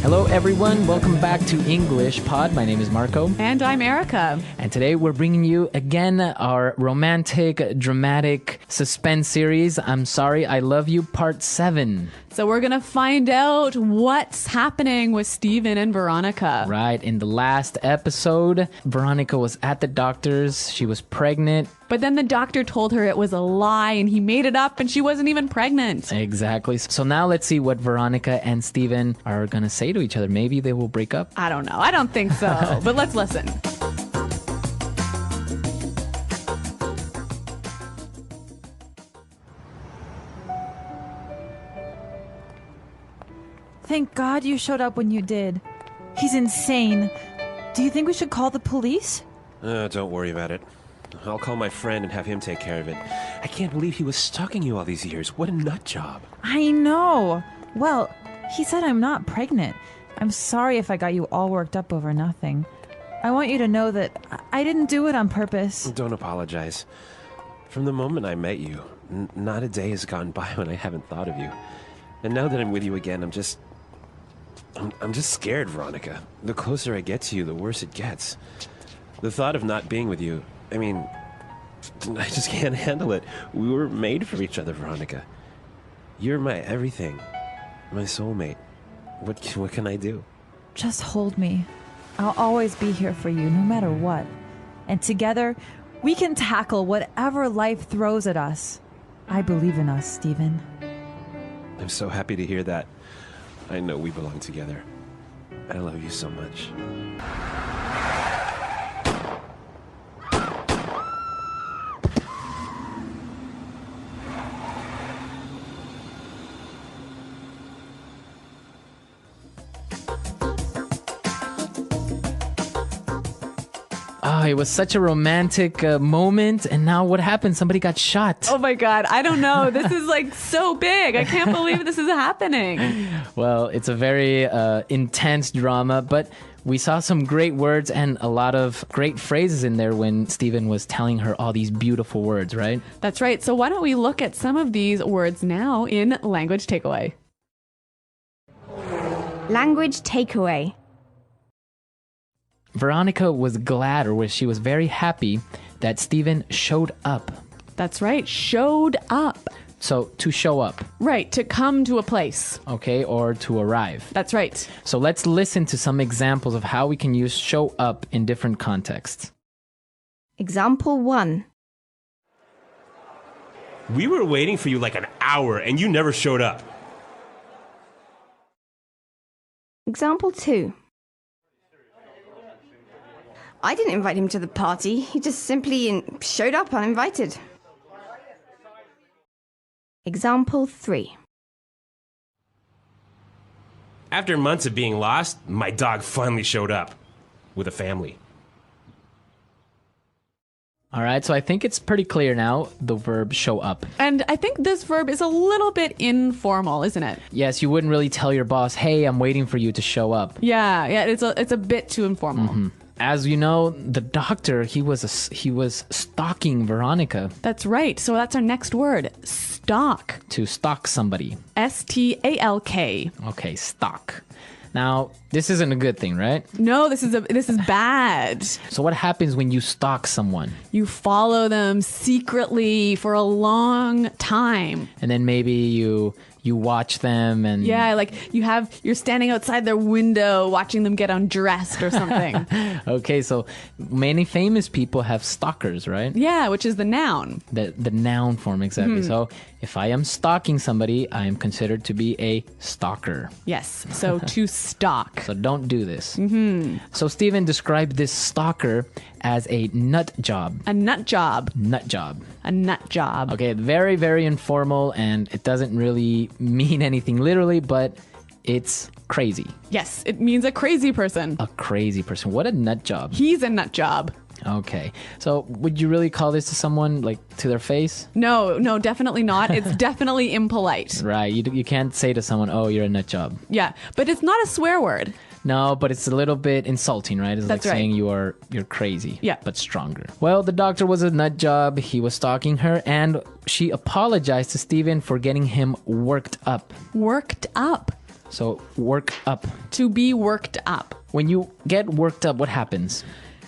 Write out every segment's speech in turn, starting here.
Hello, everyone. Welcome back to English Pod. My name is Marco. And I'm Erica. And today we're bringing you again our romantic, dramatic suspense series, I'm Sorry, I Love You, Part 7. So we're going to find out what's happening with Steven and Veronica. Right. In the last episode, Veronica was at the doctor's. She was pregnant. But then the doctor told her it was a lie and he made it up and she wasn't even pregnant. Exactly. So now let's see what Veronica and Steven are going to say to each other. Maybe they will break up. I don't know. I don't think so. But let's listen. Thank God you showed up when you did. He's insane. Do you think we should call the police? Don't worry about it. I'll call my friend and have him take care of it. I can't believe he was stalking you all these years. What a nut job. I know. Well, he said I'm not pregnant. I'm sorry if I got you all worked up over nothing. I want you to know that I didn't do it on purpose. Don't apologize. From the moment I met you, not a day has gone by when I haven't thought of you. And now that I'm with you again, I'm just scared, Veronica. The closer I get to you, the worse it gets. The thought of not being with you, I mean, I just can't handle it. We were made for each other, Veronica. You're my everything, my soulmate. What can I do? Just hold me. I'll always be here for you, no matter what. And together, we can tackle whatever life throws at us. I believe in us, Steven. I'm so happy to hear that. I know we belong together. I love you so much. Oh, it was such a romantic moment. And now what happened? Somebody got shot. Oh my God. I don't know. This is like so big. I can't believe this is happening. Well, it's a very intense drama, but we saw some great words and a lot of great phrases in there when Steven was telling her all these beautiful words, right? That's right. So why don't we look at some of these words now in Language Takeaway. Language Takeaway. Veronica was glad, or she was very happy that Steven showed up. That's right. Showed up. So to show up. Right. To come to a place. Okay. Or to arrive. That's right. So let's listen to some examples of how we can use show up in different contexts. Example 1. We were waiting for you like an hour and you never showed up. Example 2. I didn't invite him to the party. He just simply showed up uninvited. Example 3. After months of being lost, my dog finally showed up with a family. All right, so I think it's pretty clear now, the verb show up. And I think this verb is a little bit informal, isn't it? Yes, you wouldn't really tell your boss, hey, I'm waiting for you to show up. Yeah, it's a bit too informal. Mm-hmm. As you know, the doctor, he was stalking Veronica. That's right. So that's our next word, stalk. To stalk somebody. S-T-A-L-K. Okay, stalk. Now, this isn't a good thing, right? No, this is bad. So what happens when you stalk someone? You follow them secretly for a long time. And then maybe you watch them and... Yeah, like you're standing outside their window watching them get undressed or something. Okay, so many famous people have stalkers, right? Yeah, which is the noun. The noun form, exactly. So if I am stalking somebody, I am considered to be a stalker. Yes, so to stalk. So don't do this. So Steven described this stalker as a nut job. A nut job. Nut job. A nut job. Okay, very, very informal, and it doesn't really mean anything literally, but it's crazy. Yes, it means a crazy person. A crazy person. What a nut job. He's a nut job. Okay. So would you really call this to someone, like, to their face? No, definitely not. It's definitely impolite. Right. You can't say to someone, oh, you're a nut job. Yeah, but it's not a swear word. No, but it's a little bit insulting, right? It's That's like right. saying you're crazy. Yeah. But stronger. Well, the doctor was a nut job. He was stalking her, and she apologized to Steven for getting him worked up. Worked up. So work up. To be worked up. When you get worked up, what happens?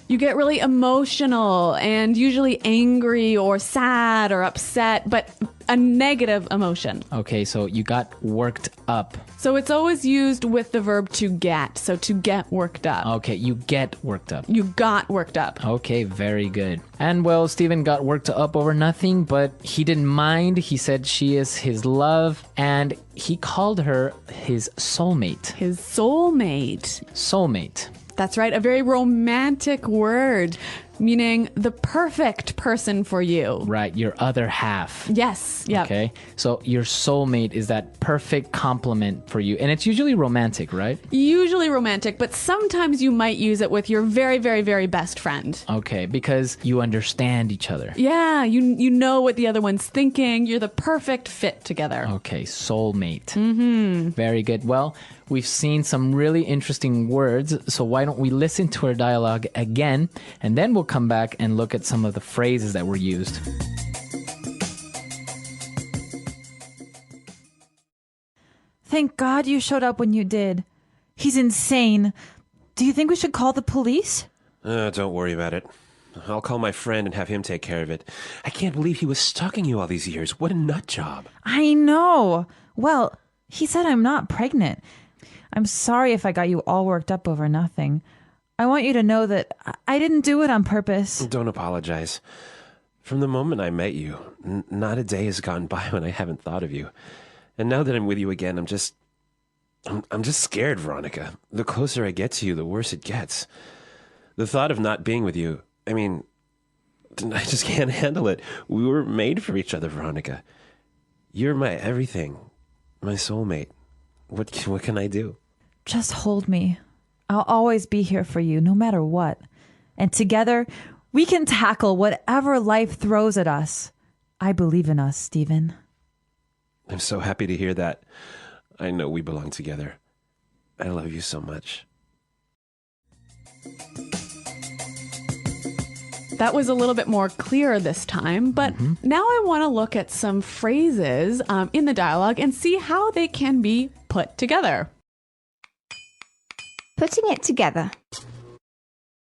You get really emotional and usually angry or sad or upset, but a negative emotion. Okay, so you got worked up. So it's always used with the verb to get. So to get worked up. Okay, you get worked up. You got worked up. Okay, very good. And well, Stephen got worked up over nothing, but he didn't mind. He said she is his love, and he called her his soulmate. His soulmate. Soulmate. That's right. A very romantic word, meaning the perfect person for you. Right, your other half. Yes. Yeah. Okay, so your soulmate is that perfect complement for you. And it's usually romantic, right? Usually romantic, but sometimes you might use it with your very, very, very best friend. Okay, because you understand each other. Yeah, you know what the other one's thinking. You're the perfect fit together. Okay, soulmate. Mm-hmm. Very good. Well, we've seen some really interesting words, so why don't we listen to our dialogue again, and then we'll come back and look at some of the phrases that were used. Thank God you showed up when you did. He's insane. Do you think we should call the police? Don't worry about it. I'll call my friend and have him take care of it. I can't believe he was stalking you all these years. What a nut job. I know. Well, he said I'm not pregnant. I'm sorry if I got you all worked up over nothing. I want you to know that I didn't do it on purpose. Don't apologize. From the moment I met you, not a day has gone by when I haven't thought of you. And now that I'm with you again, I'm just scared, Veronica. The closer I get to you, the worse it gets. The thought of not being with you, I mean, I just can't handle it. We were made for each other, Veronica. You're my everything, my soulmate. What can I do? Just hold me. I'll always be here for you, no matter what. And together, we can tackle whatever life throws at us. I believe in us, Stephen. I'm so happy to hear that. I know we belong together. I love you so much. That was a little bit more clear this time, but now I want to look at some phrases in the dialogue and see how they can be put together. Putting it together.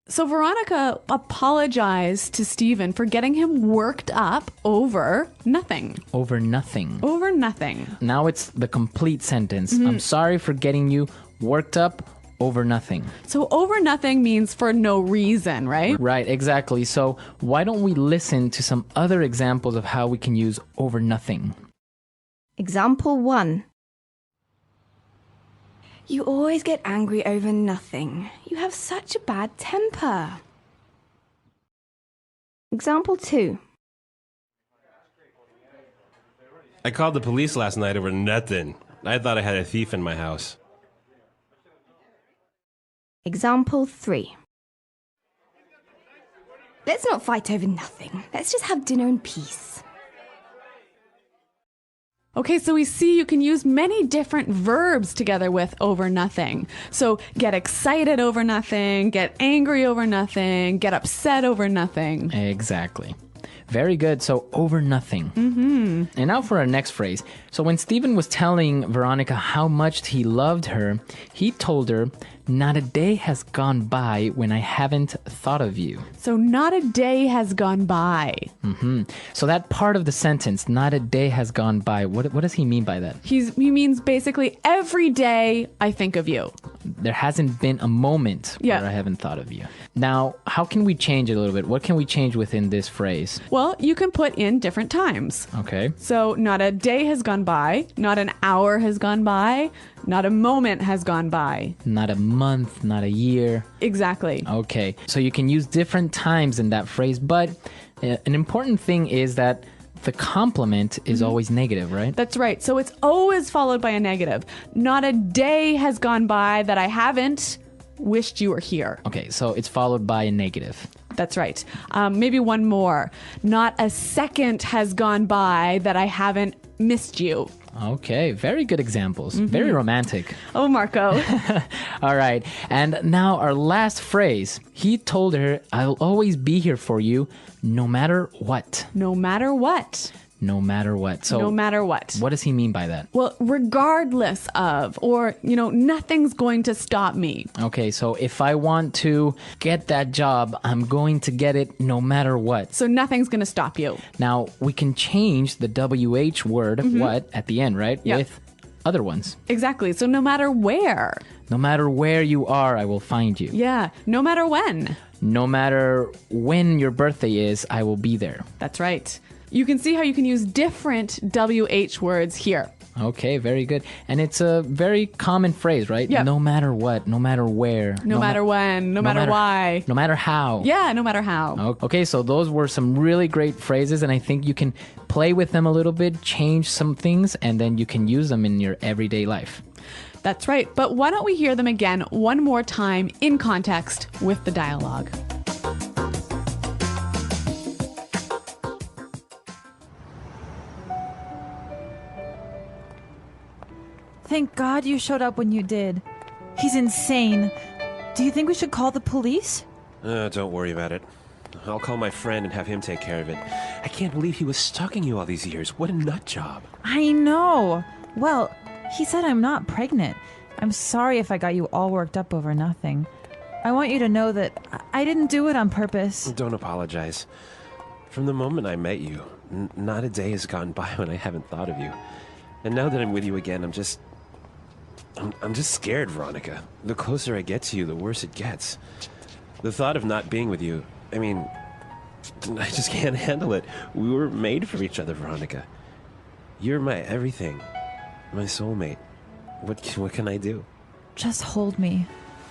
So Veronica apologized to Stephen for getting him worked up over nothing. Over nothing. Over nothing. Now it's the complete sentence. I'm sorry for getting you worked up over nothing. So over nothing means for no reason, right? Right, exactly. So why don't we listen to some other examples of how we can use over nothing? Example 1. You always get angry over nothing. You have such a bad temper. Example 2. I called the police last night over nothing. I thought I had a thief in my house. Example 3. Let's not fight over nothing. Let's just have dinner in peace. Okay, so we see you can use many different verbs together with over nothing. So get excited over nothing, get angry over nothing, get upset over nothing. Exactly. Very good. So over nothing. And now for our next phrase. So when Stephen was telling Veronica how much he loved her, he told her, "Not a day has gone by when I haven't thought of you." So not a day has gone by. So that part of the sentence, "not a day has gone by," what does he mean by that? He means basically every day I think of you. There hasn't been a moment Yeah. where I haven't thought of you. Now, how can we change it a little bit? What can we change within this phrase? Well, you can put in different times. Okay. So not a day has gone by, not an hour has gone by, not a moment has gone by. Not a month, not a year. Exactly. Okay. So you can use different times in that phrase, but an important thing is that the complement is always negative, right? That's right. So it's always followed by a negative. Not a day has gone by that I haven't wished you were here. Okay, so it's followed by a negative. That's right. Maybe one more. Not a second has gone by that I haven't missed you. Okay, very good examples. Very romantic. Oh, Marco. All right, and now our last phrase. He told her, "I'll always be here for you, no matter what." No matter what. No matter what. So No matter what. what does he mean by that? Well, regardless of, or, nothing's going to stop me. Okay, so if I want to get that job, I'm going to get it no matter what. So nothing's going to stop you. Now, we can change the WH word, what, at the end, right? Yep. With other ones. Exactly. So no matter where. No matter where you are, I will find you. Yeah. No matter when. No matter when your birthday is, I will be there. That's right. You can see how you can use different WH words here. Okay, very good. And it's a very common phrase, right? Yep. No matter what, no matter where. No matter when, no matter why. No matter how. Yeah, no matter how. Okay, so those were some really great phrases, and I think you can play with them a little bit, change some things, and then you can use them in your everyday life. That's right. But why don't we hear them again one more time in context with the dialogue? Thank God you showed up when you did. He's insane. Do you think we should call the police? Don't worry about it. I'll call my friend and have him take care of it. I can't believe he was stalking you all these years. What a nut job. I know. Well, he said I'm not pregnant. I'm sorry if I got you all worked up over nothing. I want you to know that I didn't do it on purpose. Don't apologize. From the moment I met you, not a day has gone by when I haven't thought of you. And now that I'm with you again, I'm just scared, Veronica. The closer I get to you, the worse it gets. The thought of not being with you, I mean, I just can't handle it. We were made for each other, Veronica. You're my everything, my soulmate. What can I do? Just hold me.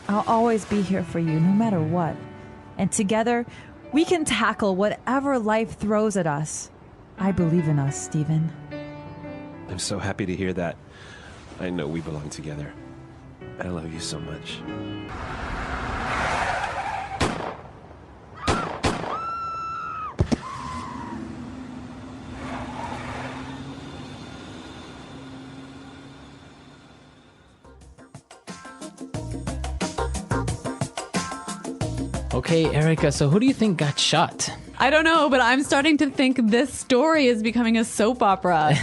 I'll always be here for you, no matter what. And together, we can tackle whatever life throws at us. I believe in us, Stephen. I'm so happy to hear that. I know we belong together. I love you so much. Okay, Erica, so who do you think got shot? I don't know, but I'm starting to think this story is becoming a soap opera.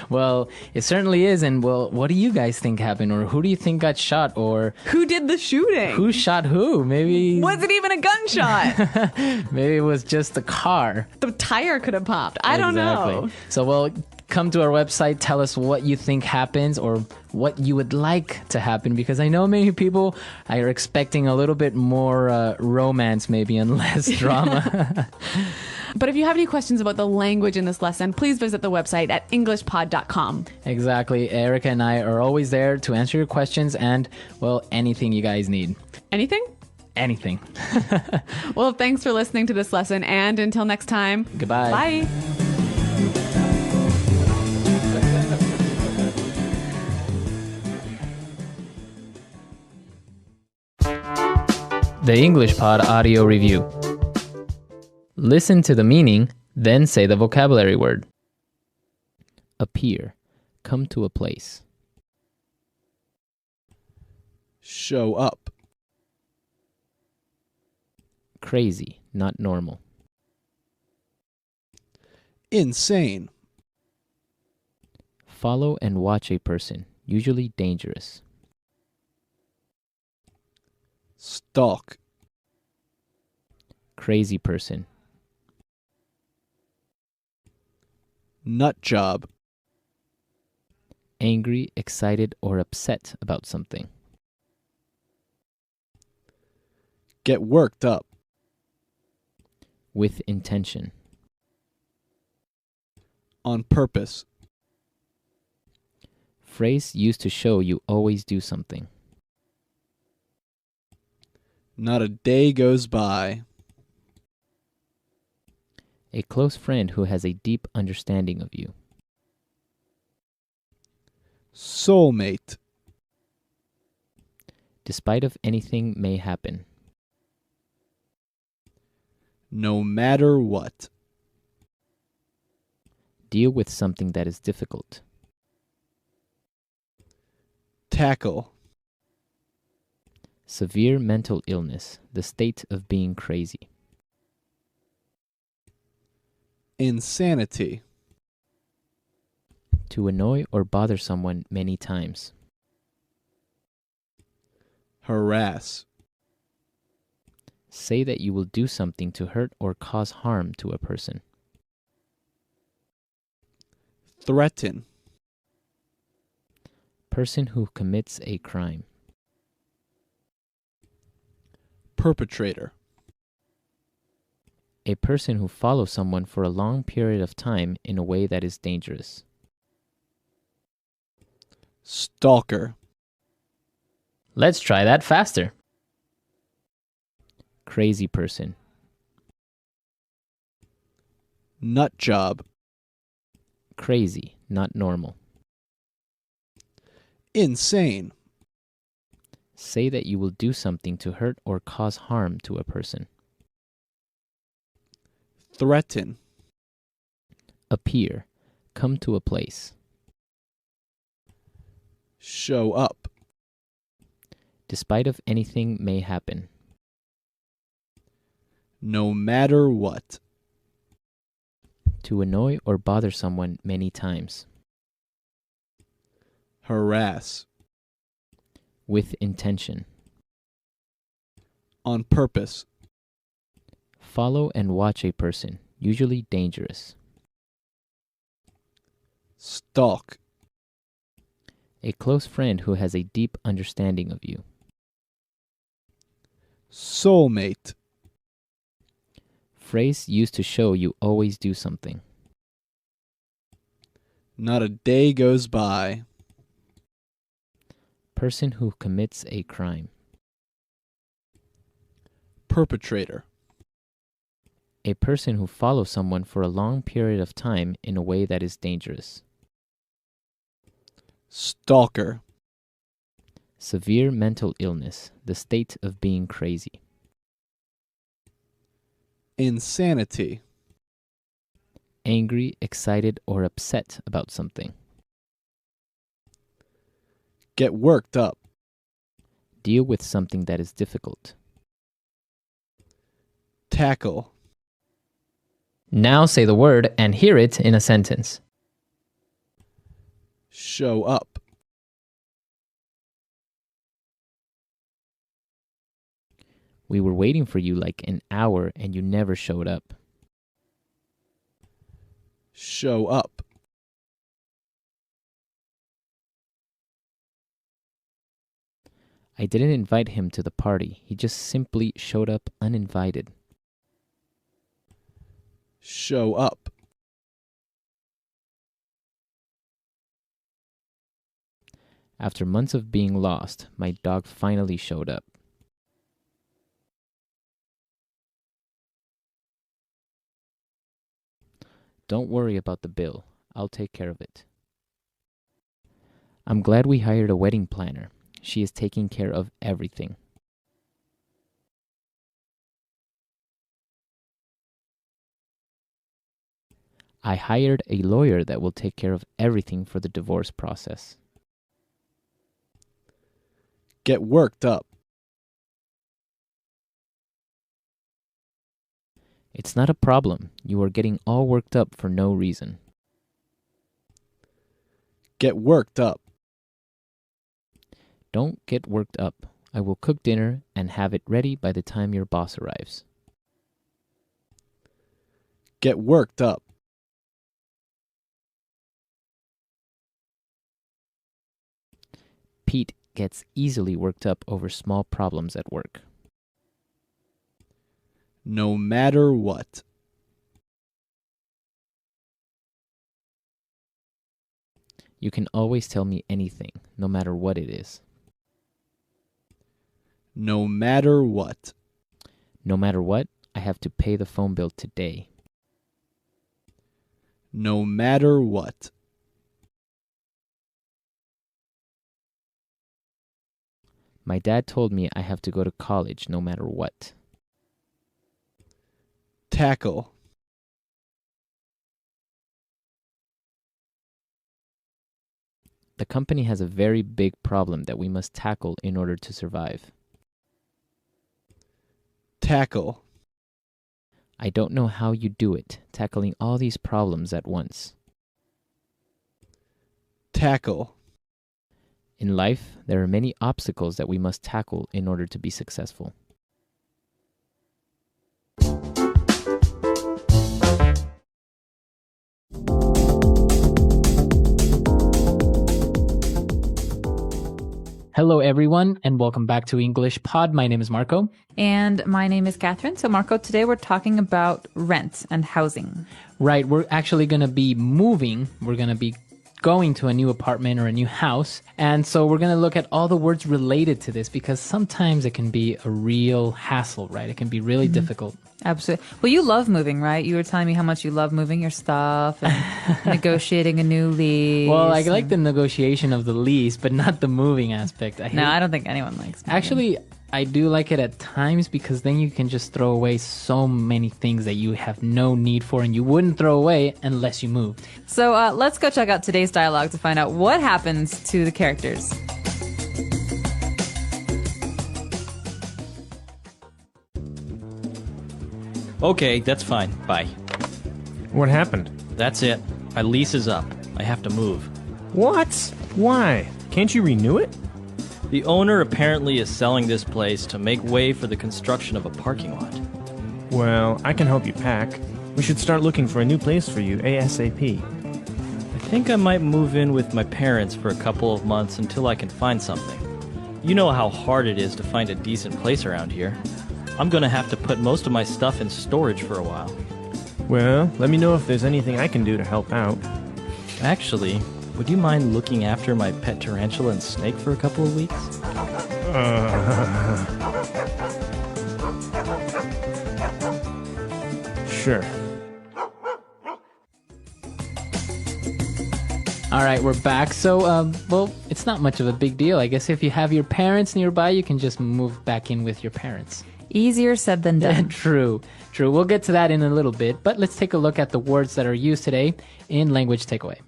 Well, it certainly is. And, well, what do you guys think happened? Or who do you think got shot? Or Who did the shooting? who shot who? Maybe Was it even a gunshot? maybe it was just a car. The tire could have popped. I don't know. So, well, come to our website, tell us what you think happens or what you would like to happen, because I know many people are expecting a little bit more romance maybe and less drama. But if you have any questions about the language in this lesson, please visit the website at englishpod.com. Exactly. Erica and I are always there to answer your questions and, well, anything you guys need. Anything? Anything. Well, thanks for listening to this lesson, and until next time, Goodbye. bye. The English Pod Audio Review. Listen to the meaning, then say the vocabulary word. Appear. Come to a place. Show up. Crazy, not normal. Insane. Follow and watch a person, usually dangerous. Stalk. Crazy person. Nut job. Angry, excited, or upset about something. Get worked up. With intention. On purpose. Phrase used to show you always do something. Not a day goes by. A close friend who has a deep understanding of you. Soulmate. Despite of anything may happen. No matter what. Deal with something that is difficult. Tackle. Severe mental illness, the state of being crazy. Insanity. To annoy or bother someone many times. Harass. Say that you will do something to hurt or cause harm to a person. Threaten. Person who commits a crime. Perpetrator. A person who follows someone for a long period of time in a way that is dangerous. Stalker. Let's try that faster. Crazy person. Nut job. Crazy, not normal. Insane. Say that you will do something to hurt or cause harm to a person. Threaten. Appear. Come to a place. Show up. Despite of anything may happen. No matter what. To annoy or bother someone many times. Harass. With intention. On purpose. Follow and watch a person, usually dangerous. Stalk. A close friend who has a deep understanding of you. Soulmate. Phrase used to show you always do something. Not a day goes by. Person who commits a crime. Perpetrator. A person who follows someone for a long period of time in a way that is dangerous. Stalker. Severe mental illness, the state of being crazy. Insanity. Angry, excited, or upset about something. Get worked up. Deal with something that is difficult. Tackle. Now say the word and hear it in a sentence. Show up. We were waiting for you like an hour and you never showed up. Show up. I didn't invite him to the party. He just simply showed up uninvited. Show up. After months of being lost, my dog finally showed up. Don't worry about the bill. I'll take care of it. I'm glad we hired a wedding planner. She is taking care of everything. I hired a lawyer that will take care of everything for the divorce process. Get worked up. It's not a problem. You are getting all worked up for no reason. Get worked up. Don't get worked up. I will cook dinner and have it ready by the time your boss arrives. Get worked up. Pete gets easily worked up over small problems at work. No matter what. You can always tell me anything, no matter what it is. No matter what. No matter what, I have to pay the phone bill today. No matter what. My dad told me I have to go to college no matter what. Tackle. The company has a very big problem that we must tackle in order to survive. Tackle. I don't know how you do it, tackling all these problems at once. tackle, In life, there are many obstacles that we must tackle in order to be successful. Hello, everyone, and welcome back to English Pod. My name is Marco. And my name is Catherine. So, Marco, today we're talking about rent and housing. Right, we're actually going to be moving. We're going to be going to a new apartment or a new house. And so we're going to look at all the words related to this because sometimes it can be a real hassle, right? It can be really difficult. Absolutely. Well, you love moving, right? You were telling me how much you love moving your stuff and negotiating a new lease. Well, I like the negotiation of the lease, but not the moving aspect. No, I don't think anyone likes moving. Actually, I do like it at times because then you can just throw away so many things that you have no need for and you wouldn't throw away unless you moved. So let's go check out today's dialogue to find out what happens to the characters. Okay, that's fine. Bye. What happened? That's it. My lease is up. I have to move. What? Why? Can't you renew it? The owner apparently is selling this place to make way for the construction of a parking lot. Well, I can help you pack. We should start looking for a new place for you ASAP. I think I might move in with my parents for a couple of months until I can find something. You know how hard it is to find a decent place around here. I'm gonna have to put most of my stuff in storage for a while. Well, let me know if there's anything I can do to help out. Actually, would you mind looking after my pet tarantula and snake for a couple of weeks? Sure. All right, we're back. So, well, it's not much of a big deal. I guess if you have your parents nearby, you can just move back in with your parents. Easier said than done. True. We'll get to that in a little bit, but let's take a look at the words that are used today in Language Takeaway.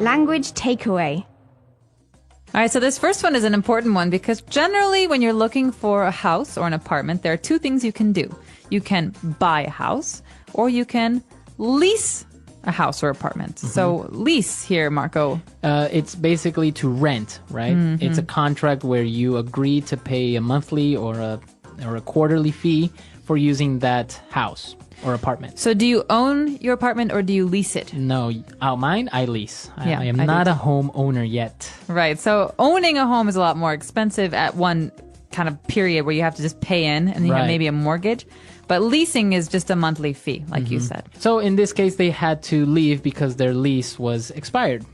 Language takeaway. All right, so this first one is an important one because generally when you're looking for a house or an apartment, there are two things you can do. You can buy a house or you can lease a house or apartment. So lease here, Marco. It's basically to rent, right? It's a contract where you agree to pay a monthly or a quarterly fee for using that house or apartment. So do you own your apartment or do you lease it? No, mine, I lease. Yeah, I am I do not too. a homeowner yet. Right. So owning a home is a lot more expensive at one kind of period where you have to just pay in and you have Right. maybe a mortgage. But leasing is just a monthly fee, like you said. So in this case, they had to leave because their lease was expired.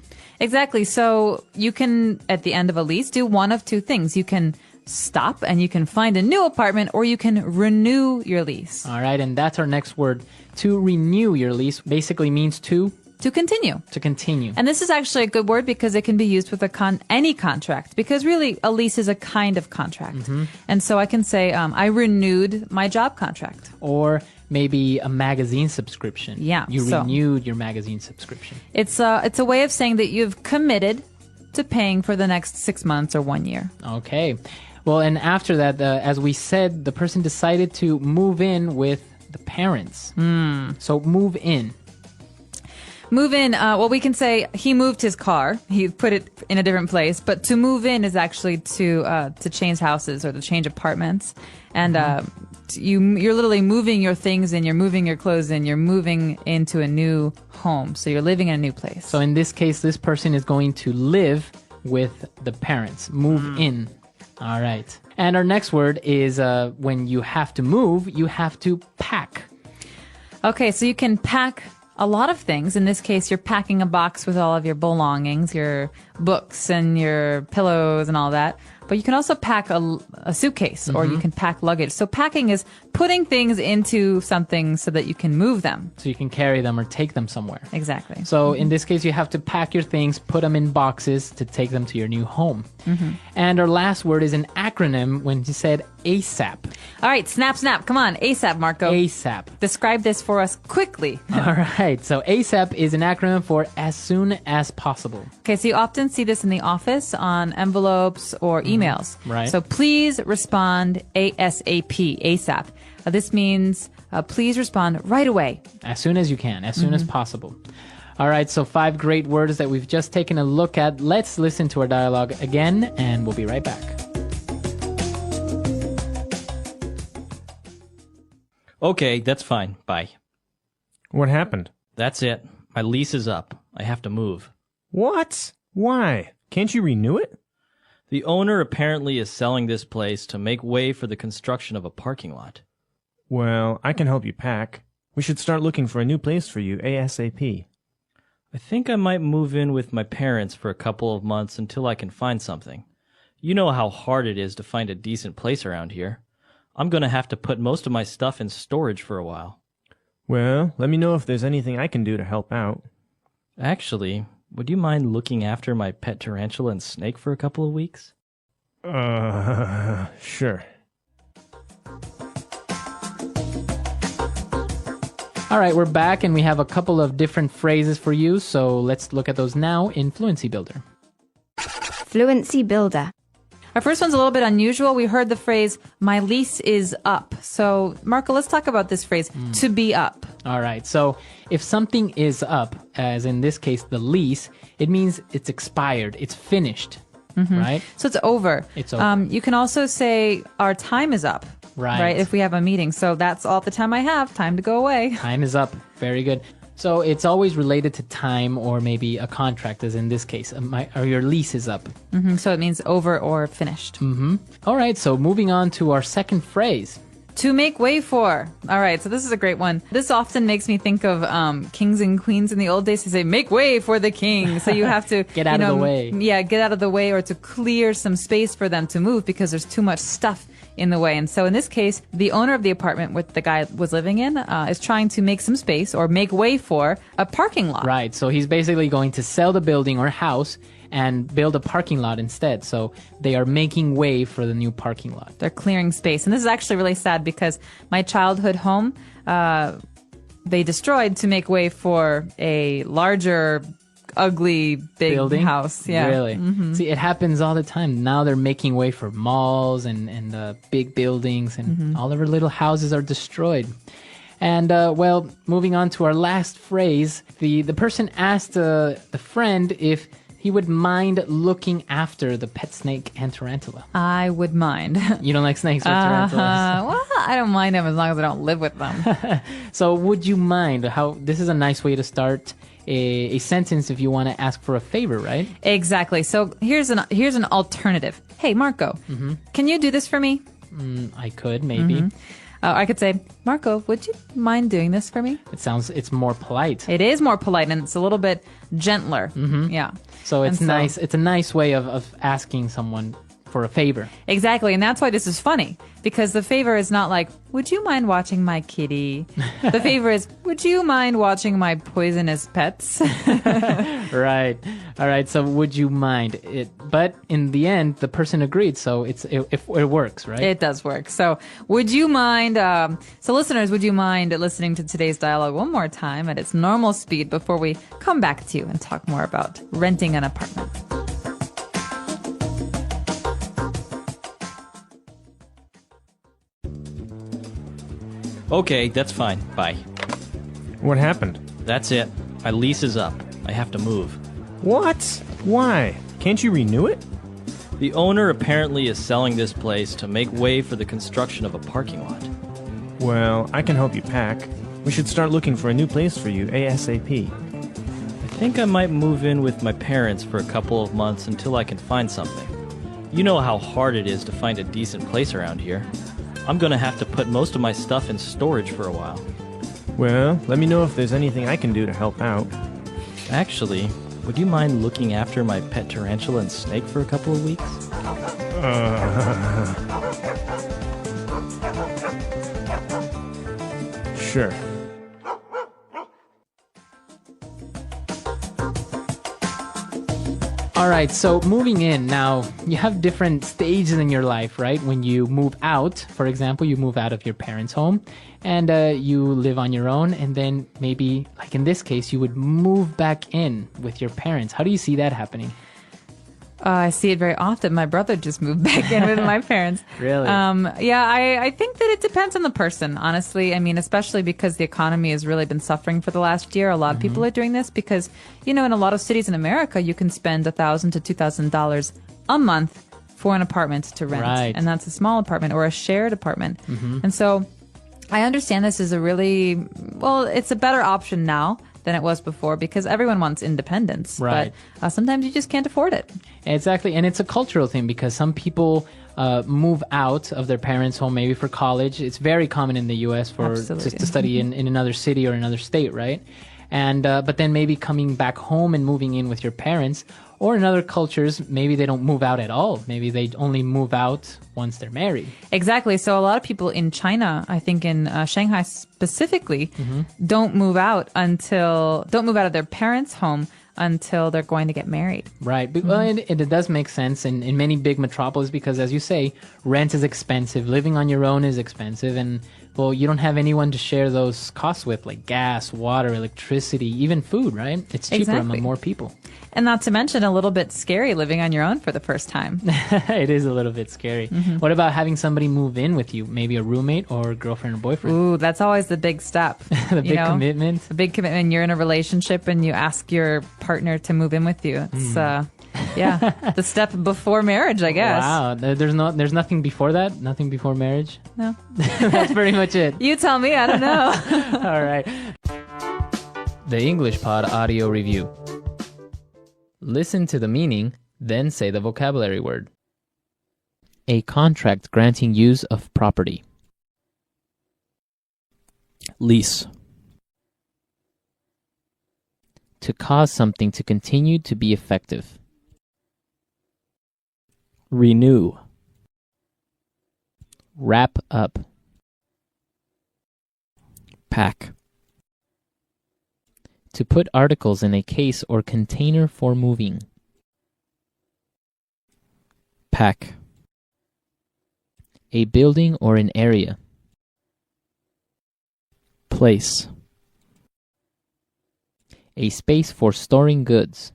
Exactly. So you can, at the end of a lease, do one of two things. You can stop and you can find a new apartment or you can renew your lease. All right, and that's our next word. To renew your lease basically means to continue. continue. And this is actually a good word because it can be used with any contract because really a lease is a kind of contract. And so I can say, I renewed my job contract. Or maybe a magazine subscription. Yeah, You so- renewed your magazine subscription. It's a way of saying that you've committed to paying for the next 6 months or 1 year. Okay. Well, and after that, as we said, the person decided to move in with the parents. So move in. Move in, well, we can say he moved his car. He put it in a different place. But to move in is actually to change houses or to change apartments. And you're literally moving your things in, you're moving your clothes in, you're moving into a new home. So you're living in a new place. So in this case, this person is going to live with the parents. Move in. All right. And our next word is when you have to move, you have to pack. Okay, so you can pack a lot of things. In this case, you're packing a box with all of your belongings, your books and your pillows and all that. But you can also pack a suitcase or you can pack luggage. So packing is putting things into something so that you can move them. So you can carry them or take them somewhere. Exactly. So in this case, you have to pack your things, put them in boxes to take them to your new home. And our last word is an acronym when you said ASAP. All right, snap. Come on, ASAP, Marco. ASAP. Describe this for us quickly. All right. So ASAP is an acronym for as soon as possible. Okay, so you often see this in the office on envelopes or emails. Right. So please respond ASAP, ASAP. This means please respond right away. As soon as you can, as soon as possible. All right, so 5 great words that we've just taken a look at. Let's listen to our dialogue again, and we'll be right back. Okay, that's fine. Bye. What happened? That's it. My lease is up. I have to move. What? Why? Can't you renew it? The owner apparently is selling this place to make way for the construction of a parking lot. Well, I can help you pack. We should start looking for a new place for you ASAP. I think I might move in with my parents for a couple of months until I can find something. You know how hard it is to find a decent place around here. I'm going to have to put most of my stuff in storage for a while. Well, let me know if there's anything I can do to help out. Actually, would you mind looking after my pet tarantula and snake for a couple of weeks? Sure. All right, we're back, and we have a couple of different phrases for you, so let's look at those now in Fluency Builder. Fluency Builder. Our first one's a little bit unusual. We heard the phrase, my lease is up. So, Marco, let's talk about this phrase, to be up. All right, so if something is up, as in this case, the lease, it means it's expired, it's finished, right? So it's over. It's over. You can also say, our time is up. Right. If we have a meeting. So that's all the time I have. Time to go away. Time is up. Very good. So it's always related to time or maybe a contract, as in this case, or your lease is up. So it means over or finished. All right, so moving on to our second phrase. To make way for. All right, so this is a great one. This often makes me think of kings and queens in the old days. They say, make way for the king. So you have to Get out of the way. Yeah, get out of the way, or to clear some space for them to move because there's too much stuff in the way. And so in this case, the owner of the apartment which the guy was living in is trying to make some space or make way for a parking lot. Right, so he's basically going to sell the building or house and build a parking lot instead. So they are making way for the new parking lot. They're clearing space. And this is actually really sad because my childhood home, they destroyed to make way for a larger, ugly, big Building? house. Yeah. Really? See, it happens all the time. Now they're making way for malls and big buildings, and all of our little houses are destroyed. And, well, moving on to our last phrase, the person asked the friend if he would mind looking after the pet snake and tarantula. I would mind. You don't like snakes or tarantulas? Well, I don't mind them as long as I don't live with them. So would you mind? This is a nice way to start a sentence if you want to ask for a favor, right? Exactly. So here's an alternative. Hey, Marco, can you do this for me? I could, maybe. I could say, Marco, would you mind doing this for me? It's more polite. It is more polite and it's a little bit gentler. Yeah. So it's And so- nice. It's a nice way of asking someone for a favor. Exactly. And that's why this is funny, because the favor is not like, would you mind watching my kitty? The favor is, would you mind watching my poisonous pets? Right. All right. So would you mind it? But in the end, the person agreed. So it works, right? It does work. So would you mind, so listeners, would you mind listening to today's dialogue one more time at its normal speed before we come back to you and talk more about renting an apartment? Okay, that's fine. Bye. What happened? That's it. My lease is up. I have to move. What? Why? Can't you renew it? The owner apparently is selling this place to make way for the construction of a parking lot. Well, I can help you pack. We should start looking for a new place for you ASAP. I think I might move in with my parents for a couple of months until I can find something. You know how hard it is to find a decent place around here. I'm going to have to put most of my stuff in storage for a while. Well, let me know if there's anything I can do to help out. Actually, would you mind looking after my pet tarantula and snake for a couple of weeks? Sure. All right, so moving in now, you have different stages in your life, right? When you move out, for example, you move out of your parents' home and you live on your own, and then maybe, like in this case, you would move back in with your parents. How do you see that happening? I see it very often. My brother just moved back in with my parents. Really? Yeah, I think that it depends on the person, honestly. I mean, especially because the economy has really been suffering for the last year. A lot of people are doing this because, you know, in a lot of cities in America, you can spend $1,000 to $2,000 a month for an apartment to rent. Right. And that's a small apartment or a shared apartment. And so I understand this is it's a better option now than it was before because everyone wants independence. Right. But sometimes you just can't afford it. Exactly. And it's a cultural thing because some people move out of their parents' home maybe for college. It's very common in the U.S. to study in another city or another state, right? And but then maybe coming back home and moving in with your parents. Or in other cultures, maybe they don't move out at all. Maybe they only move out once they're married. Exactly. So a lot of people in China, I think in Shanghai specifically, don't move out of their parents' home until they're going to get married. Right. Well, it does make sense in many big metropolis because, as you say, rent is expensive. Living on your own is expensive. And, well, you don't have anyone to share those costs with, like gas, water, electricity, even food, right? It's cheaper among more people. And not to mention a little bit scary living on your own for the first time. It is a little bit scary. What about having somebody move in with you? Maybe a roommate or a girlfriend or boyfriend? Ooh, that's always the big step. The big commitment. The big commitment. You're in a relationship and you ask your partner to move in with you. It's the step before marriage, I guess. Wow. There's nothing before that? Nothing before marriage? No. That's pretty much it. You tell me. I don't know. All right. The English Pod Audio Review. Listen to the meaning, then say the vocabulary word. A contract granting use of property. Lease. To cause something to continue to be effective. Renew. Wrap up. Pack. To put articles in a case or container for moving. Pack. A building or an area. Place. A space for storing goods.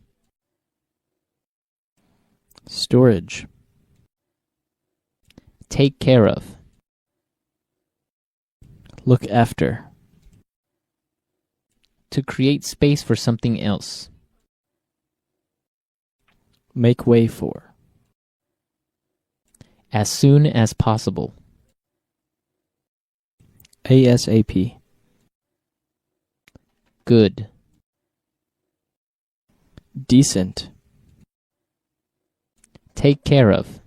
Storage. Take care of. Look after. To create space for something else. Make way for. As soon as possible. ASAP. Good. Decent. Take care of.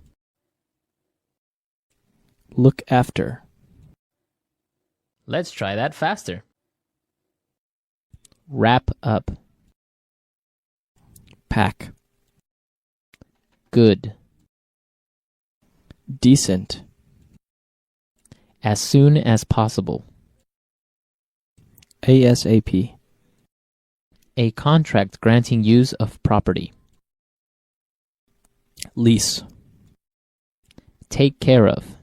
Look after. Let's try that faster. Wrap up. Pack. Good. Decent. As soon as possible. ASAP. A contract granting use of property. Lease. Take care of.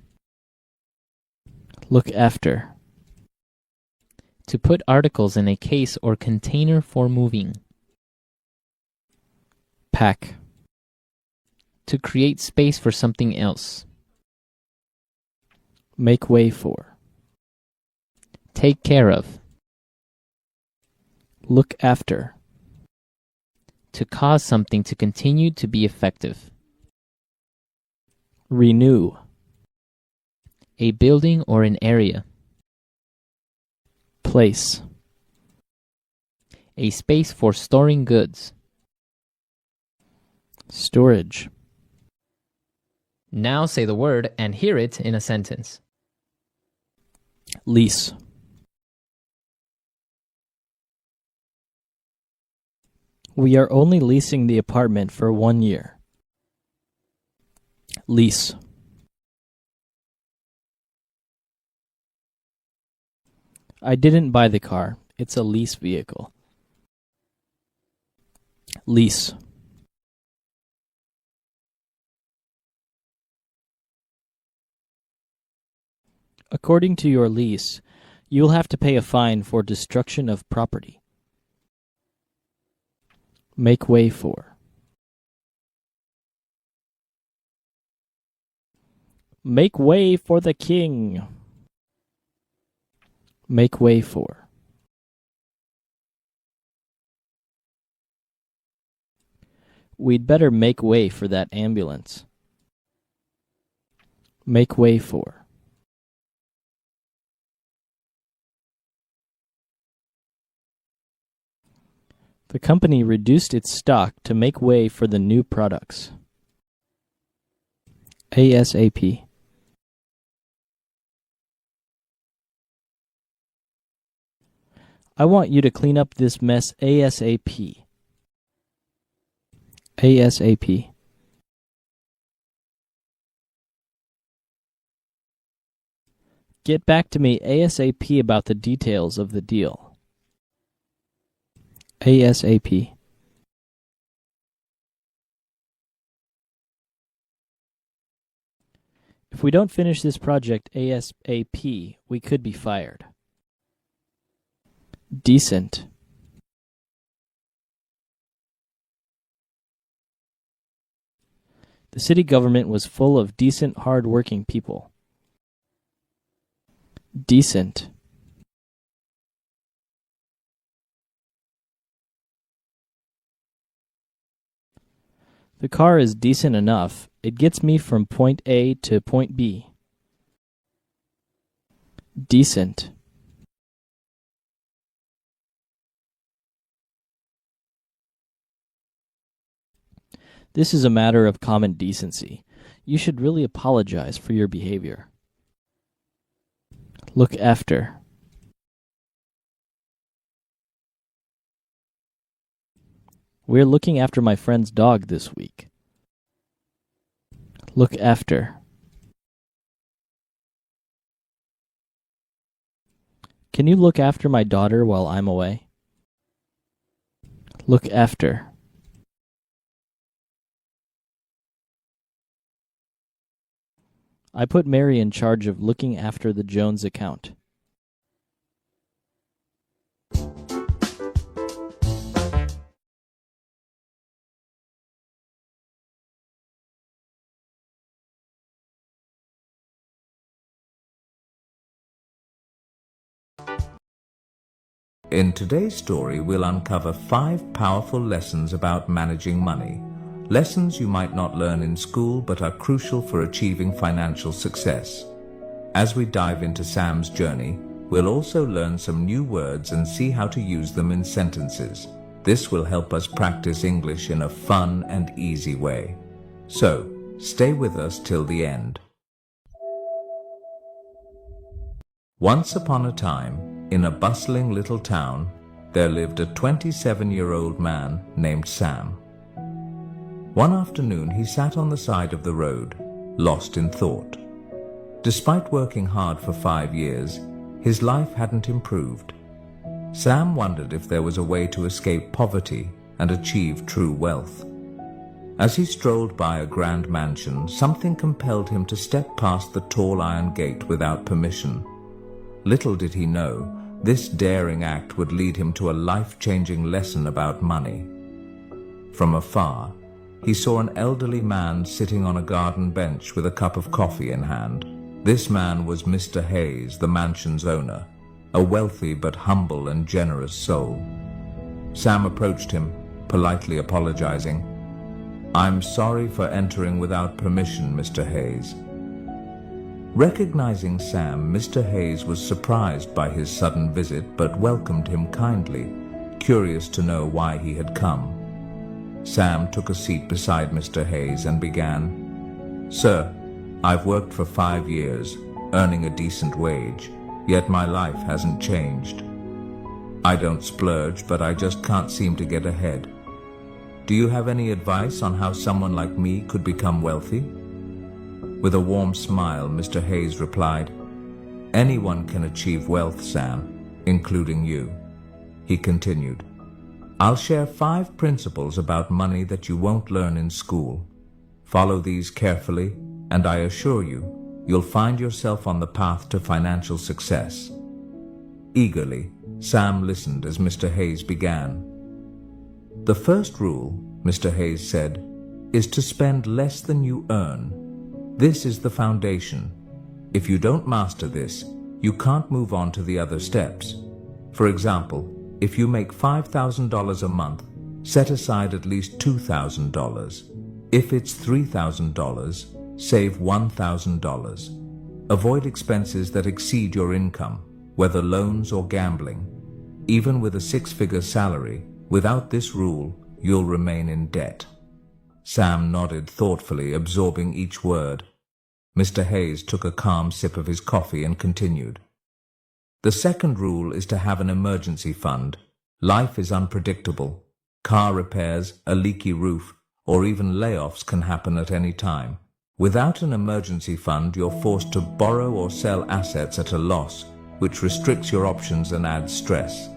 Look after. To put articles in a case or container for moving. Pack. To create space for something else. Make way for. Take care of. Look after. To cause something to continue to be effective. Renew. A building or an area. Place. A space for storing goods. Storage. Now say the word and hear it in a sentence. Lease. We are only leasing the apartment for 1 year. Lease. I didn't buy the car. It's a lease vehicle. Lease. According to your lease, you'll have to pay a fine for destruction of property. Make way for. Make way for the king. Make way for. We'd better make way for that ambulance. Make way for. The company reduced its stock to make way for the new products. ASAP. I want you to clean up this mess ASAP. ASAP. Get back to me ASAP about the details of the deal. ASAP. If we don't finish this project ASAP, we could be fired. Decent. The city government was full of decent, hard-working people. Decent. The car is decent enough. It gets me from point A to point B. Decent. This is a matter of common decency. You should really apologize for your behavior. Look after. We're looking after my friend's dog this week. Look after. Can you look after my daughter while I'm away? Look after. I put Mary in charge of looking after the Jones account. In today's story, we'll uncover 5 powerful lessons about managing money. Lessons you might not learn in school but are crucial for achieving financial success. As we dive into Sam's journey, we'll also learn some new words and see how to use them in sentences. This will help us practice English in a fun and easy way. So, stay with us till the end. Once upon a time, in a bustling little town, there lived a 27-year-old man named Sam. One afternoon, he sat on the side of the road, lost in thought. Despite working hard for 5 years, his life hadn't improved. Sam wondered if there was a way to escape poverty and achieve true wealth. As he strolled by a grand mansion, something compelled him to step past the tall iron gate without permission. Little did he know, this daring act would lead him to a life-changing lesson about money. From afar, he saw an elderly man sitting on a garden bench with a cup of coffee in hand. This man was Mr. Hayes, the mansion's owner, a wealthy but humble and generous soul. Sam approached him, politely apologizing. "I'm sorry for entering without permission, Mr. Hayes." Recognizing Sam, Mr. Hayes was surprised by his sudden visit but welcomed him kindly, curious to know why he had come. Sam took a seat beside Mr. Hayes and began, "Sir, I've worked for 5 years, earning a decent wage, yet my life hasn't changed. I don't splurge, but I just can't seem to get ahead. Do you have any advice on how someone like me could become wealthy?" With a warm smile, Mr. Hayes replied, "Anyone can achieve wealth, Sam, including you." He continued, "I'll share 5 principles about money that you won't learn in school. Follow these carefully, and I assure you, you'll find yourself on the path to financial success." Eagerly, Sam listened as Mr. Hayes began. "The first rule," Mr. Hayes said, "is to spend less than you earn. This is the foundation. If you don't master this, you can't move on to the other steps. For example, if you make $5,000 a month, set aside at least $2,000. If it's $3,000, save $1,000. Avoid expenses that exceed your income, whether loans or gambling. Even with a six-figure salary, without this rule, you'll remain in debt. Sam nodded thoughtfully, absorbing each word. Mr. Hayes took a calm sip of his coffee and continued. The second rule is to have an emergency fund. Life is unpredictable. Car repairs, a leaky roof, or even layoffs can happen at any time. Without an emergency fund, you're forced to borrow or sell assets at a loss, which restricts your options and adds stress.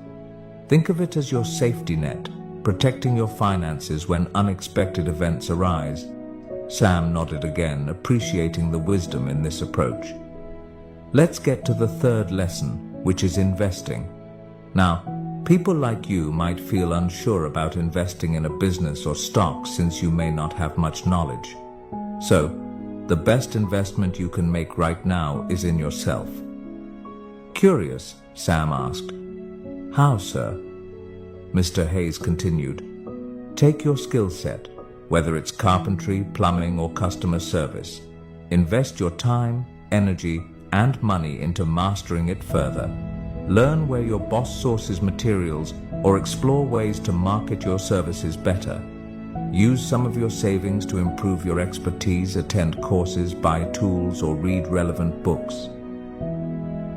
Think of it as your safety net, protecting your finances when unexpected events arise. Sam nodded again, appreciating the wisdom in this approach. Let's get to the third lesson, which is investing. Now, people like you might feel unsure about investing in a business or stock since you may not have much knowledge. So, the best investment you can make right now is in yourself. Curious, Sam asked. How, sir? Mr. Hayes continued. Take your skill set, whether it's carpentry, plumbing, or customer service. Invest your time, energy, and money into mastering it further. Learn where your boss sources materials or explore ways to market your services better. Use some of your savings to improve your expertise, attend courses, buy tools, or read relevant books.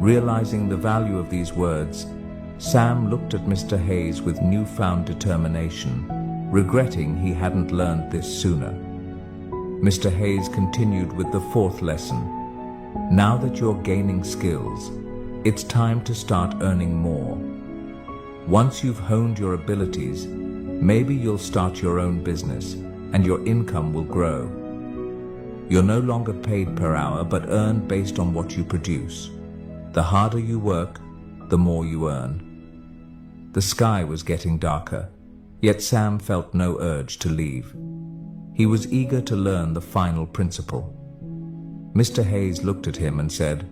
Realizing the value of these words, Sam looked at Mr. Hayes with newfound determination, regretting he hadn't learned this sooner. Mr. Hayes continued with the fourth lesson. Now that you're gaining skills, it's time to start earning more. Once you've honed your abilities, maybe you'll start your own business and your income will grow. You're no longer paid per hour but earn based on what you produce. The harder you work, the more you earn. The sky was getting darker, yet Sam felt no urge to leave. He was eager to learn the final principle. Mr. Hayes looked at him and said,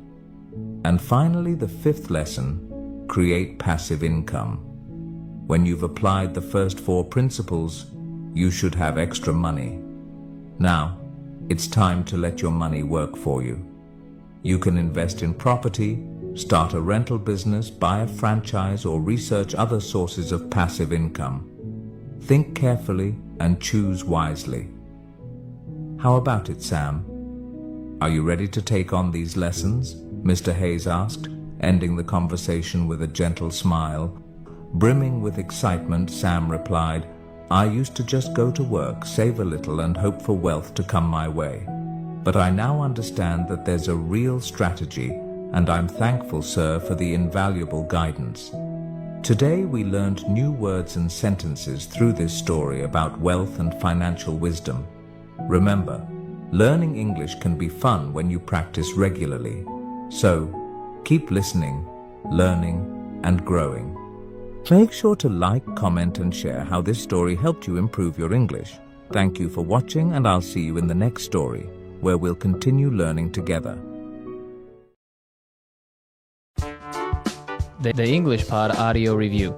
and finally, the fifth lesson, create passive income. When you've applied the first four principles, you should have extra money. Now, it's time to let your money work for you. You can invest in property, start a rental business, buy a franchise, or research other sources of passive income. Think carefully and choose wisely. How about it, Sam? Are you ready to take on these lessons? Mr. Hayes asked, ending the conversation with a gentle smile. Brimming with excitement, Sam replied, I used to just go to work, save a little, and hope for wealth to come my way. But I now understand that there's a real strategy, and I'm thankful, sir, for the invaluable guidance. Today we learned new words and sentences through this story about wealth and financial wisdom. Remember, learning English can be fun when you practice regularly. So, keep listening, learning, and growing. Make sure to like, comment, and share how this story helped you improve your English. Thank you for watching, and I'll see you in the next story, where we'll continue learning together. The English Pod Audio Review.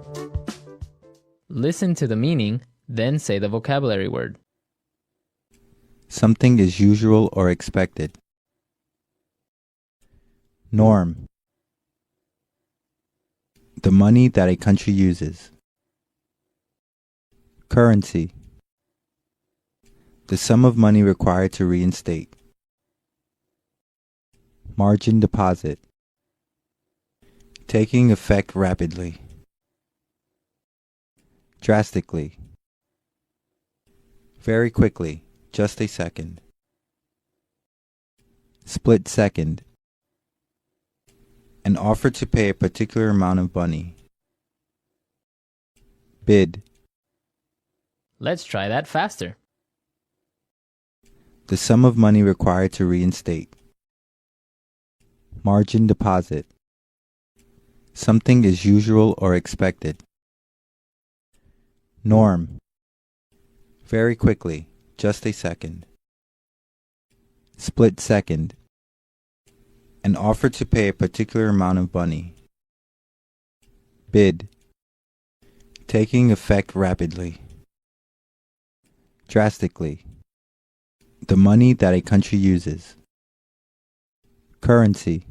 Listen to the meaning, then say the vocabulary word. Something is usual or expected. Norm. The money that a country uses. Currency. The sum of money required to reinstate. Margin deposit. Taking effect rapidly. Drastically. Very quickly, just a second. Split second. An offer to pay a particular amount of money. Bid. Let's try that faster. The sum of money required to reinstate. Margin deposit. Something is usual or expected. Norm. Very quickly, just a second. Split second. An offer to pay a particular amount of money. Bid. Taking effect rapidly. Drastically. The money that a country uses. Currency.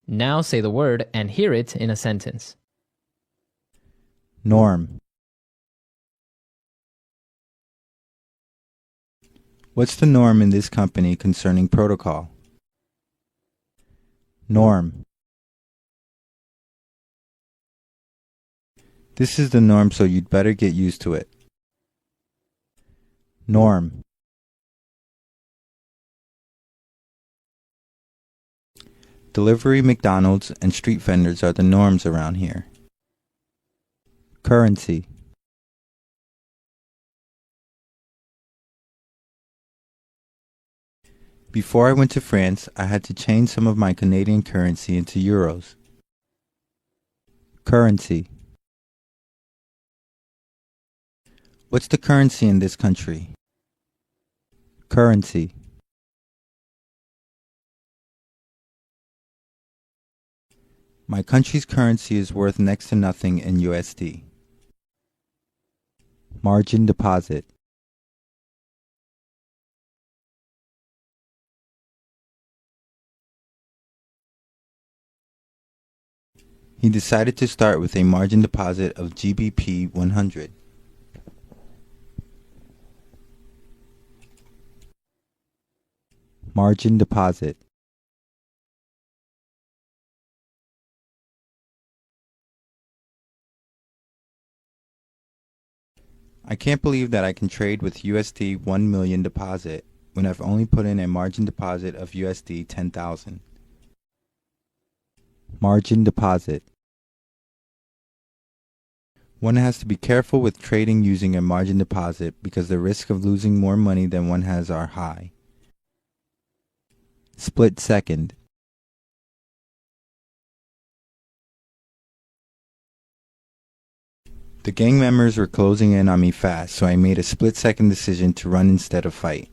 Now say the word and hear it in a sentence. Norm. What's the norm in this company concerning protocol? Norm. This is the norm, so you'd better get used to it. Norm. Delivery, McDonald's, and street vendors are the norms around here. Currency. Before I went to France, I had to change some of my Canadian currency into euros. Currency. What's the currency in this country? Currency. My country's currency is worth next to nothing in USD. Margin deposit. He decided to start with a margin deposit of GBP 100. Margin deposit. I can't believe that I can trade with USD 1 million deposit when I've only put in a margin deposit of USD 10,000. Margin deposit. One has to be careful with trading using a margin deposit because the risk of losing more money than one has are high. Split second. The gang members were closing in on me fast, so I made a split-second decision to run instead of fight.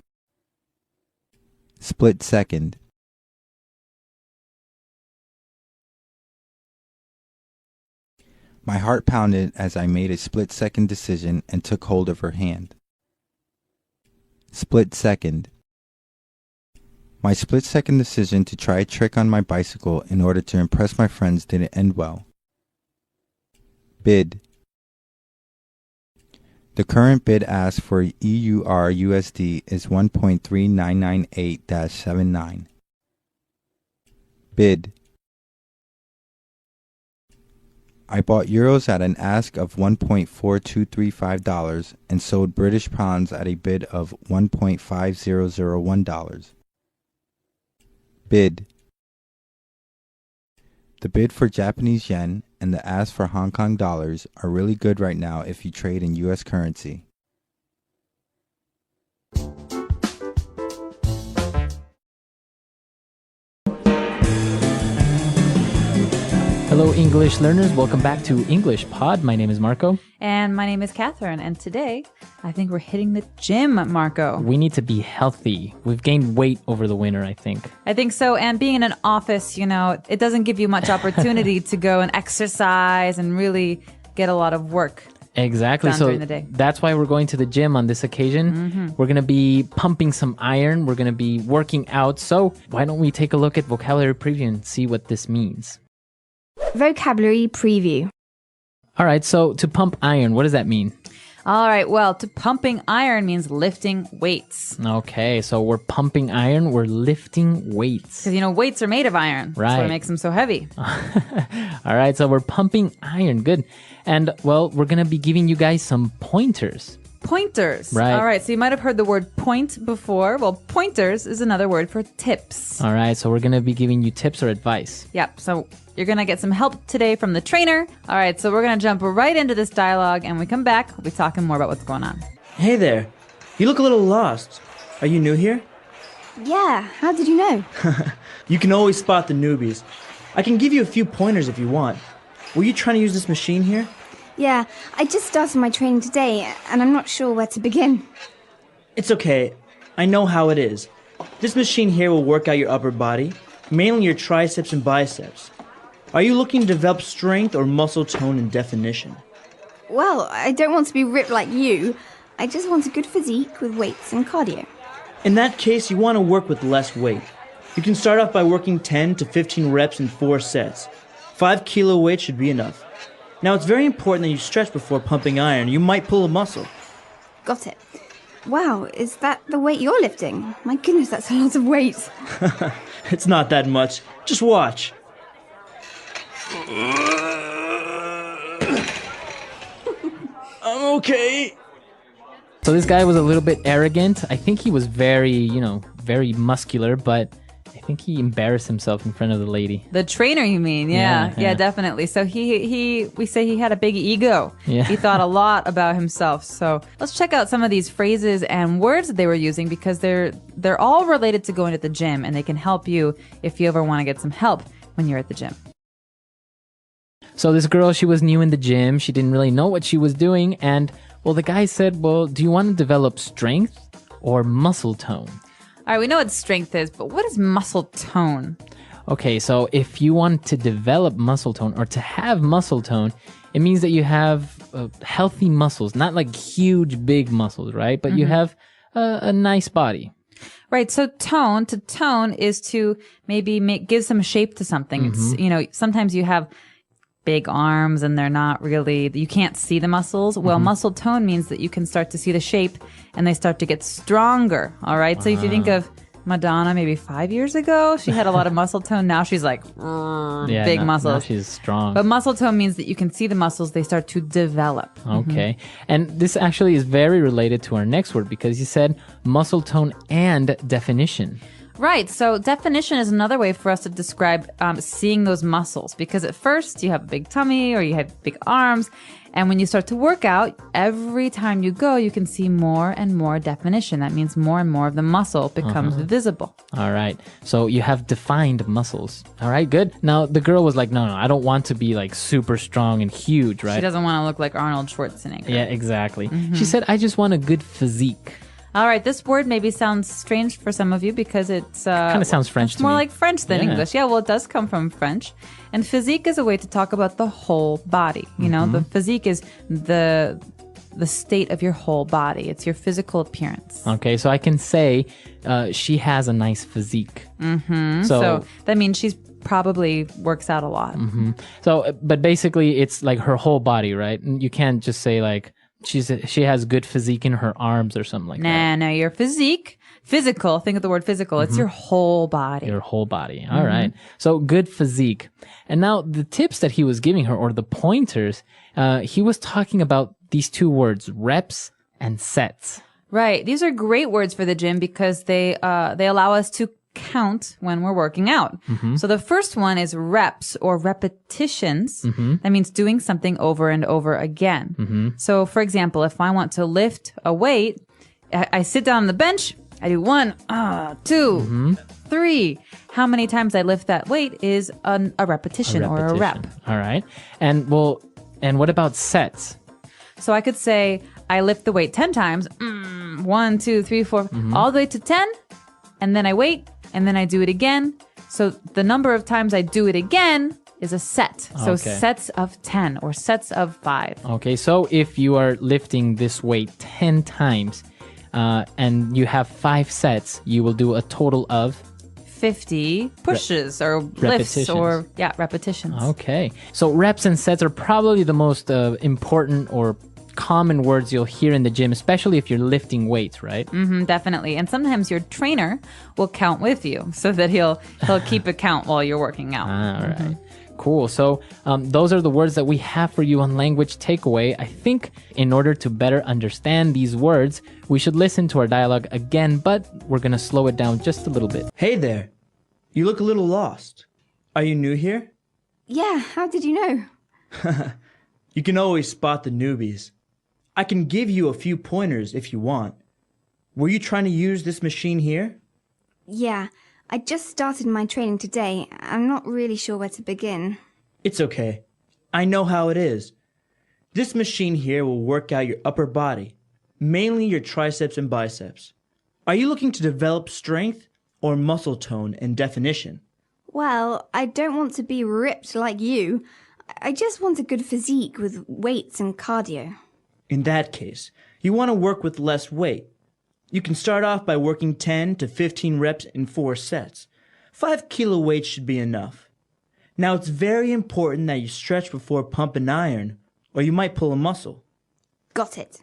Split second. My heart pounded as I made a split-second decision and took hold of her hand. Split second. My split-second decision to try a trick on my bicycle in order to impress my friends didn't end well. Bid. The current bid ask for EUR/USD is 1.3998-79. Bid. I bought euros at an ask of $1.4235 and sold British pounds at a bid of $1.5001. Bid. The bid for Japanese yen and the ask for Hong Kong dollars are really good right now if you trade in US currency. Hello, English learners. Welcome back to English Pod. My name is Marco. And my name is Catherine. And today, I think we're hitting the gym, Marco. We need to be healthy. We've gained weight over the winter, I think. I think so. And being in an office, you know, it doesn't give you much opportunity to go and exercise and really get a lot of work. Exactly. Done so during the day. That's why we're going to the gym on this occasion. Mm-hmm. We're going to be pumping some iron. We're going to be working out. So why don't we take a look at vocabulary preview and see what this means? Vocabulary preview. All right. So to pump iron, what does that mean? All right. Well, to pumping iron means lifting weights. Okay. So we're pumping iron. We're lifting weights. Because, you know, weights are made of iron. Right. That's what makes them so heavy. All right. So we're pumping iron. Good. And, well, we're going to be giving you guys some pointers. Pointers. Right. All right. So you might have heard the word point before. Well, pointers is another word for tips. All right. So we're going to be giving you tips or advice. Yep. So you're going to get some help today from the trainer. All right. So we're going to jump right into this dialogue. And when we come back, we'll be talking more about what's going on. Hey there. You look a little lost. Are you new here? Yeah, how did you know? You can always spot the newbies. I can give you a few pointers if you want. Were you trying to use this machine here? Yeah, I just started my training today, and I'm not sure where to begin. It's okay. I know how it is. This machine here will work out your upper body, mainly your triceps and biceps. Are you looking to develop strength or muscle tone and definition? Well, I don't want to be ripped like you. I just want a good physique with weights and cardio. In that case, you want to work with less weight. You can start off by working 10 to 15 reps in 4 sets. 5 kilo weight should be enough. Now, it's very important that you stretch before pumping iron. You might pull a muscle. Got it. Wow, is that the weight you're lifting? My goodness, that's a lot of weight. It's not that much. Just watch. I'm okay. So this guy was a little bit arrogant. I think he was very, very muscular, but I think he embarrassed himself in front of the lady. The trainer, you mean? Yeah, definitely. So we say he had a big ego. Yeah. He thought a lot about himself. So let's check out some of these phrases and words that they were using, because they're all related to going to the gym, and they can help you if you ever want to get some help when you're at the gym. So this girl, she was new in the gym. She didn't really know what she was doing. And, well, the guy said, well, do you want to develop strength or muscle tone? All right, we know what strength is, but what is muscle tone? Okay, so if you want to develop muscle tone or to have muscle tone, it means that you have healthy muscles, not like huge, big muscles, right? But you have a nice body. Right. So to tone is to maybe give some shape to something. It's, sometimes you have big arms and they're not really, you can't see the muscles. Well, muscle tone means that you can start to see the shape and they start to get stronger. All right. So if you think of Madonna maybe 5 years ago, she had a lot of muscle tone. Now she's like big muscles. Now she's strong. But muscle tone means that you can see the muscles, they start to develop. Okay. And this actually is very related to our next word, because you said muscle tone and definition. Right. So definition is another way for us to describe seeing those muscles, because at first you have a big tummy or you have big arms. And when you start to work out, every time you go, you can see more and more definition. That means more and more of the muscle becomes visible. All right. So you have defined muscles. All right, good. Now the girl was like, no, I don't want to be like super strong and huge, right? She doesn't want to look like Arnold Schwarzenegger. Yeah, exactly. She said, I just want a good physique. All right, this word maybe sounds strange for some of you because it's kind of sounds French to me. More like French than English. Yeah, well, it does come from French. And physique is a way to talk about the whole body. You know, the physique is the state of your whole body. It's your physical appearance. Okay, so I can say she has a nice physique. So that means she's probably works out a lot. So, but basically, it's like her whole body, right? And you can't just say like, she has good physique in her arms or something like that. No, your physical, think of the word physical. It's your whole body. Your whole body. All right. So good physique. And now the tips that he was giving her, or the pointers, he was talking about these two words, reps and sets. Right. These are great words for the gym because they allow us to count when we're working out. So the first one is reps or repetitions. That means doing something over and over again. So for example, if I want to lift a weight, I sit down on the bench, I do 1, 2, 3. How many times I lift that weight is a repetition or a rep. All right. And what about sets? So I could say I lift the weight 10 times, 1, 2, 3, 4, all the way to 10, and then I wait, and then I do it again. So the number of times I do it again is a set. So sets of 10 or sets of 5. Okay, so if you are lifting this weight 10 times and you have 5 sets, you will do a total of 50 pushes or lifts or repetitions. Okay. So reps and sets are probably the most important or common words you'll hear in the gym, especially if you're lifting weights, right? Definitely. And sometimes your trainer will count with you so that he'll keep a count while you're working out. All right. Cool. So those are the words that we have for you on Language Takeaway. I think in order to better understand these words, we should listen to our dialogue again, but we're going to slow it down just a little bit. Hey there. You look a little lost. Are you new here? Yeah, how did you know? You can always spot the newbies. I can give you a few pointers if you want. Were you trying to use this machine here? Yeah, I just started my training today. I'm not really sure where to begin. It's okay. I know how it is. This machine here will work out your upper body, mainly your triceps and biceps. Are you looking to develop strength or muscle tone and definition? Well, I don't want to be ripped like you. I just want a good physique with weights and cardio. In that case, you want to work with less weight. You can start off by working 10 to 15 reps in 4 sets. 5 kilo weights should be enough. Now it's very important that you stretch before pump and iron, or you might pull a muscle. Got it.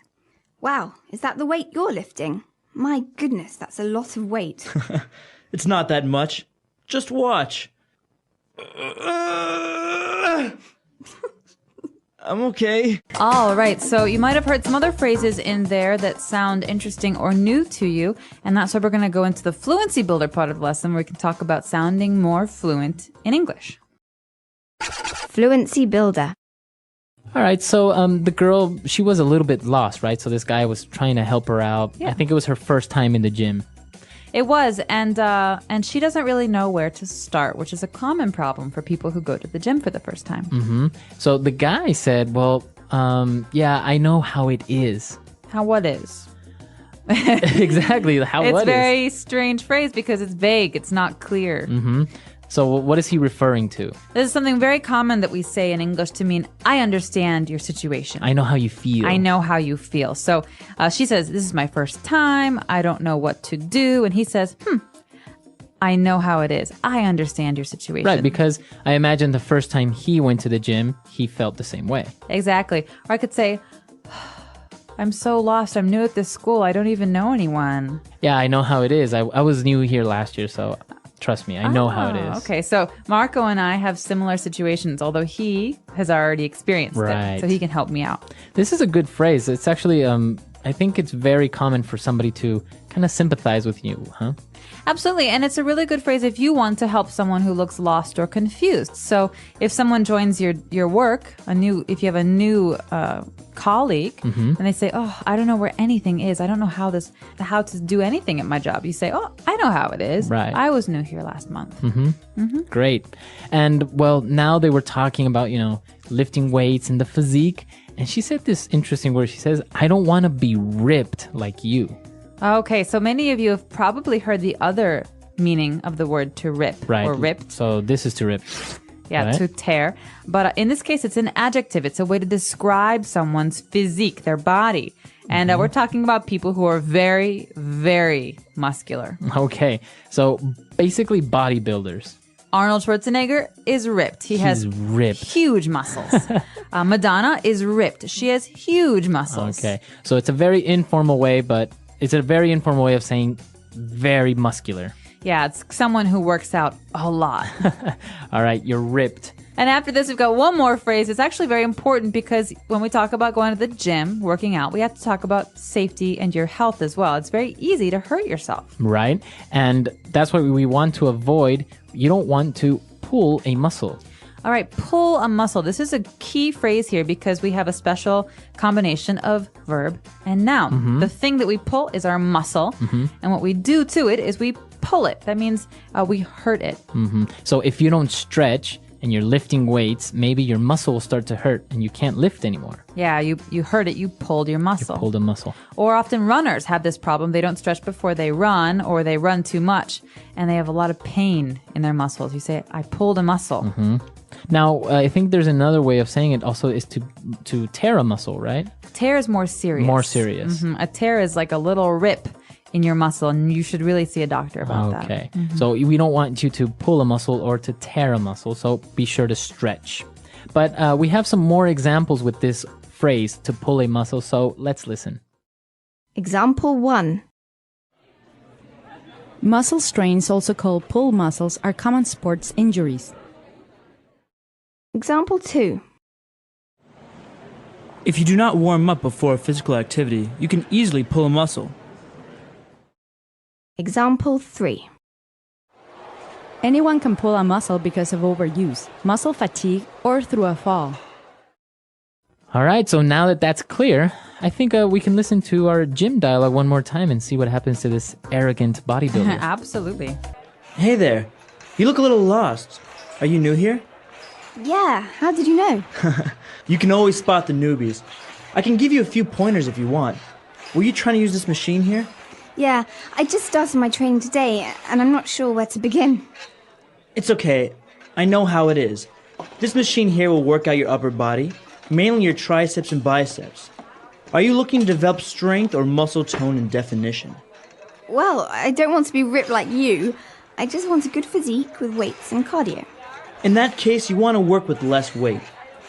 Wow, is that the weight you're lifting? My goodness, that's a lot of weight. It's not that much. Just watch. I'm okay. All right, so you might have heard some other phrases in there that sound interesting or new to you, and that's why we're going to go into the Fluency Builder part of the lesson where we can talk about sounding more fluent in English. Fluency Builder. All right, so the girl, she was a little bit lost, right? So this guy was trying to help her out. Yeah. I think it was her first time in the gym. It was, and she doesn't really know where to start, which is a common problem for people who go to the gym for the first time. Mm-hmm. So the guy said, well, yeah, I know how it is. How what is? Exactly, how It's what a is. very strange phrase because it's vague. It's not clear. Mm-hmm. So what is he referring to? This is something very common that we say in English to mean, I understand your situation. I know how you feel. I know how you feel. So she says, this is my first time. I don't know what to do. And he says, I know how it is. I understand your situation. Right, because I imagine the first time he went to the gym, he felt the same way. Exactly. Or I could say, I'm so lost. I'm new at this school. I don't even know anyone. Yeah, I know how it is. I was new here last year, so trust me, I know how it is. Okay, so Marco and I have similar situations, although he has already experienced Right. it, so he can help me out. This is a good phrase. It's actually, I think it's very common for somebody to kind of sympathize with you, huh? Absolutely, and it's a really good phrase if you want to help someone who looks lost or confused. So if someone joins your work, if you have a new colleague, and they say, "Oh, I don't know where anything is. I don't know how to do anything at my job." You say, "Oh, I know how it is. Right. I was new here last month." Great. And well, now they were talking about, lifting weights and the physique. And she said this interesting word. She says, I don't want to be ripped like you. Okay, so many of you have probably heard the other meaning of the word to rip Right. or ripped. So this is to rip. Yeah, right? to tear. But in this case, it's an adjective. It's a way to describe someone's physique, their body. And we're talking about people who are very, very muscular. Okay. So basically bodybuilders. Arnold Schwarzenegger is ripped. He's ripped. huge muscles. Madonna is ripped. She has huge muscles. Okay. So it's a very informal way, but it's a very informal way of saying very muscular. Yeah, it's someone who works out a lot. All right. You're ripped. And after this, we've got one more phrase. It's actually very important because when we talk about going to the gym, working out, we have to talk about safety and your health as well. It's very easy to hurt yourself. Right. And that's what we want to avoid. You don't want to pull a muscle. All right, pull a muscle. This is a key phrase here because we have a special combination of verb and noun. The thing that we pull is our muscle. And what we do to it is we pull it. That means we hurt it. So if you don't stretch and you're lifting weights, maybe your muscle will start to hurt and you can't lift anymore. Yeah, you hurt it. You pulled your muscle. Pulled a muscle. Or often runners have this problem. They don't stretch before they run, or they run too much, and they have a lot of pain in their muscles. You say, I pulled a muscle. Now, I think there's another way of saying it also is to tear a muscle, right? Tear is more serious. More serious. A tear is like a little rip in your muscle, and you should really see a doctor about that. Okay. So we don't want you to pull a muscle or to tear a muscle, so be sure to stretch. But we have some more examples with this phrase, to pull a muscle, so let's listen. Example 1. Muscle strains, also called pull muscles, are common sports injuries. Example 2. If you do not warm up before a physical activity, you can easily pull a muscle. Example 3. Anyone can pull a muscle because of overuse, muscle fatigue, or through a fall. All right, so now that that's clear, I think we can listen to our gym dialogue one more time and see what happens to this arrogant bodybuilder. Absolutely. Hey there. You look a little lost. Are you new here? Yeah, how did you know? You can always spot the newbies. I can give you a few pointers if you want. Were you trying to use this machine here? Yeah, I just started my training today, and I'm not sure where to begin. It's okay. I know how it is. This machine here will work out your upper body, mainly your triceps and biceps. Are you looking to develop strength or muscle tone and definition? Well, I don't want to be ripped like you. I just want a good physique with weights and cardio. In that case, you want to work with less weight.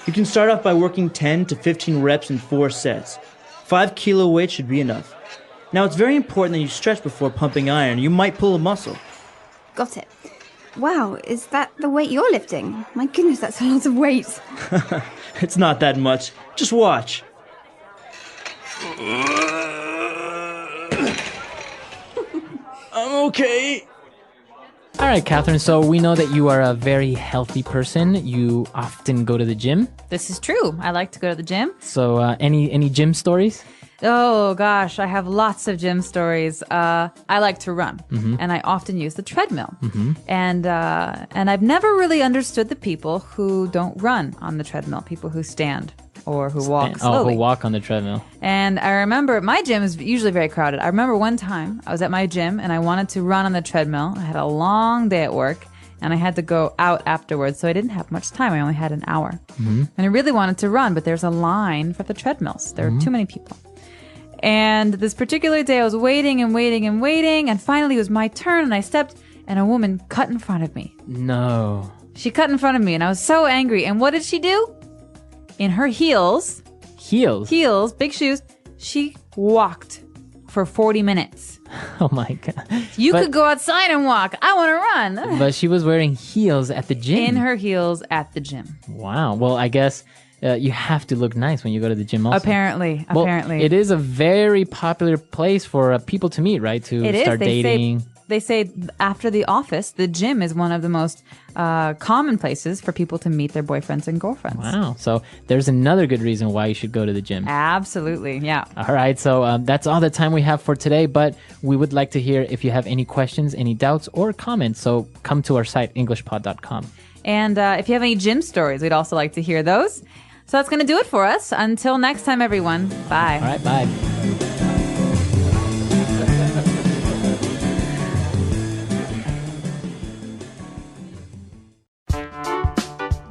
You can start off by working 10 to 15 reps in 4 sets. 5 kilo weight should be enough. Now, it's very important that you stretch before pumping iron. You might pull a muscle. Got it. Wow, is that the weight you're lifting? My goodness, that's a lot of weight. It's not that much. Just watch. I'm okay. All right, Catherine, so we know that you are a very healthy person. You often go to the gym. This is true. I like to go to the gym. So any gym stories? Oh gosh, I have lots of gym stories. I like to run, and I often use the treadmill. And I've never really understood the people who don't run on the treadmill, people who stand or who walk slowly. Who walk on the treadmill. And I remember my gym is usually very crowded. I remember one time I was at my gym and I wanted to run on the treadmill. I had a long day at work and I had to go out afterwards, so I didn't have much time. I only had an hour. And I really wanted to run, but there's a line for the treadmills. There are too many people. And this particular day I was waiting and waiting and waiting, and finally it was my turn and I stepped and a woman cut in front of me. No. She cut in front of me and I was so angry. And what did she do? In her heels, big shoes, she walked for 40 minutes. Oh my God. You could go outside and walk. I want to run. But she was wearing heels at the gym. In her heels at the gym. Wow. Well, I guess you have to look nice when you go to the gym also. Apparently. It is a very popular place for people to meet, right? To start dating. They say after the office, the gym is one of the most common places for people to meet their boyfriends and girlfriends. Wow. So there's another good reason why you should go to the gym. Absolutely. Yeah. All right. So that's all the time we have for today. But we would like to hear if you have any questions, any doubts, or comments. So come to our site, englishpod.com. And if you have any gym stories, we'd also like to hear those. So that's going to do it for us. Until next time, everyone. Bye. All right. Bye.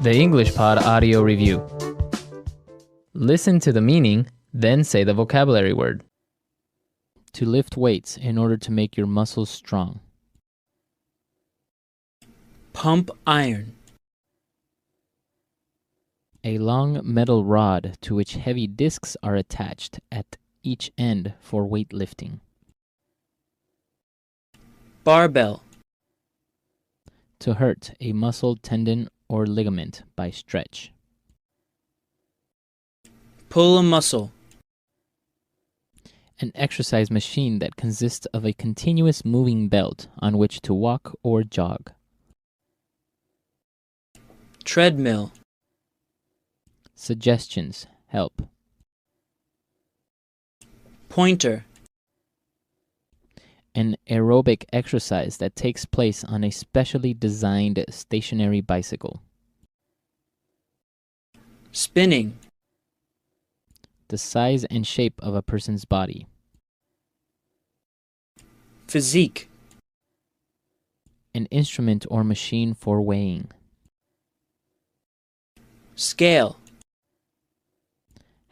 The English Pod Audio Review. Listen to the meaning, then say the vocabulary word. To lift weights in order to make your muscles strong. Pump iron. A long metal rod to which heavy discs are attached at each end for weightlifting. Barbell. To hurt a muscle, tendon, or ligament by stretch. Pull a muscle. An exercise machine that consists of a continuous moving belt on which to walk or jog. Treadmill. Suggestions help. Pointer. An aerobic exercise that takes place on a specially designed stationary bicycle. Spinning. The size and shape of a person's body. Physique. An instrument or machine for weighing. Scale.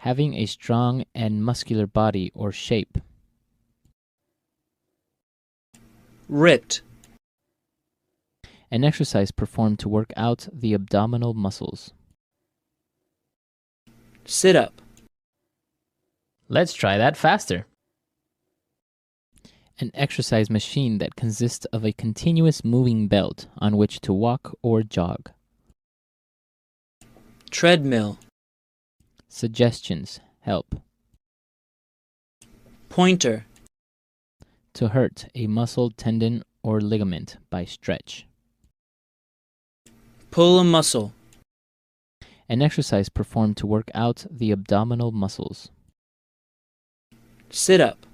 Having a strong and muscular body or shape. Ripped. An exercise performed to work out the abdominal muscles. Sit up. Let's try that faster. An exercise machine that consists of a continuous moving belt on which to walk or jog. Treadmill. Suggestions help. Pointer. To hurt a muscle, tendon, or ligament by stretch. Pull a muscle. An exercise performed to work out the abdominal muscles. Sit up.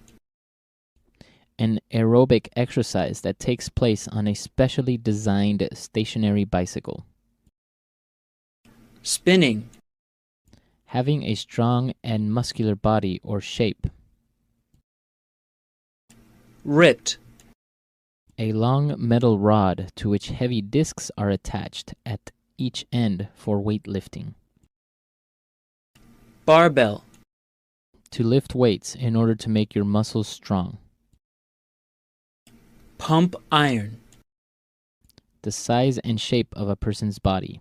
An aerobic exercise that takes place on a specially designed stationary bicycle. Spinning. Having a strong and muscular body or shape. Ripped. A long metal rod to which heavy discs are attached at each end for weightlifting. Barbell. To lift weights in order to make your muscles strong. Pump iron. The size and shape of a person's body.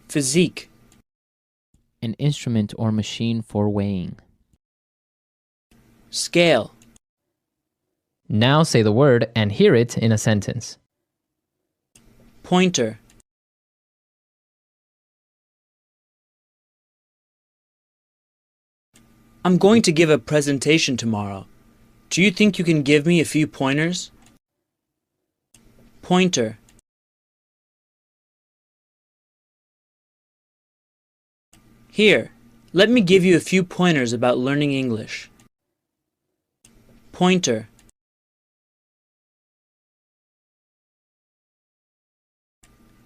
Physique. An instrument or machine for weighing. Scale. Now say the word and hear it in a sentence. Pointer. I'm going to give a presentation tomorrow. Do you think you can give me a few pointers? Pointer. Here, let me give you a few pointers about learning English. Pointer.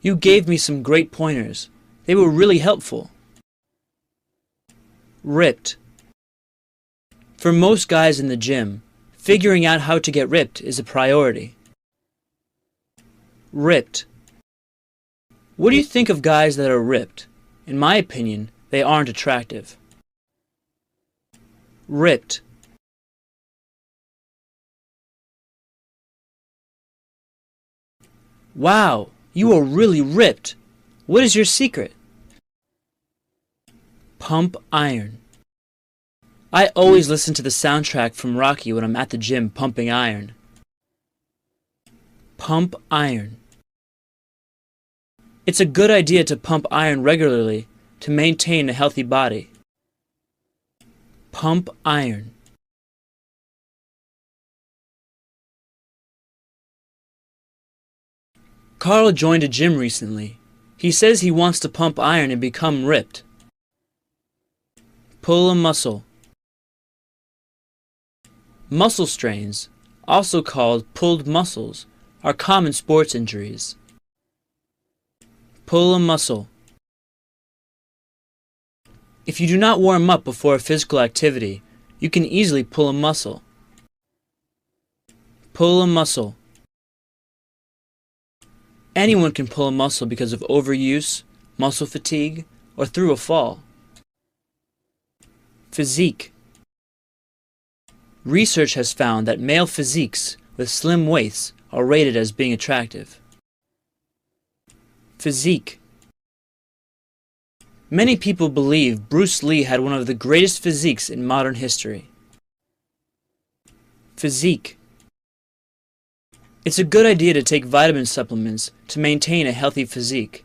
You gave me some great pointers. They were really helpful. Ripped. For most guys in the gym, figuring out how to get ripped is a priority. Ripped. What do you think of guys that are ripped? In my opinion, they aren't attractive. Ripped. Wow, you are really ripped. What is your secret? Pump iron. I always listen to the soundtrack from Rocky when I'm at the gym pumping iron. Pump iron. It's a good idea to pump iron regularly to maintain a healthy body. Pump iron. Carl joined a gym recently. He says he wants to pump iron and become ripped. Pull a muscle. Muscle strains, also called pulled muscles, are common sports injuries. Pull a muscle. If you do not warm up before a physical activity, you can easily pull a muscle. Pull a muscle. Anyone can pull a muscle because of overuse, muscle fatigue, or through a fall. Physique. Research has found that male physiques with slim waists are rated as being attractive. Physique. Many people believe Bruce Lee had one of the greatest physiques in modern history. Physique. It's a good idea to take vitamin supplements to maintain a healthy physique.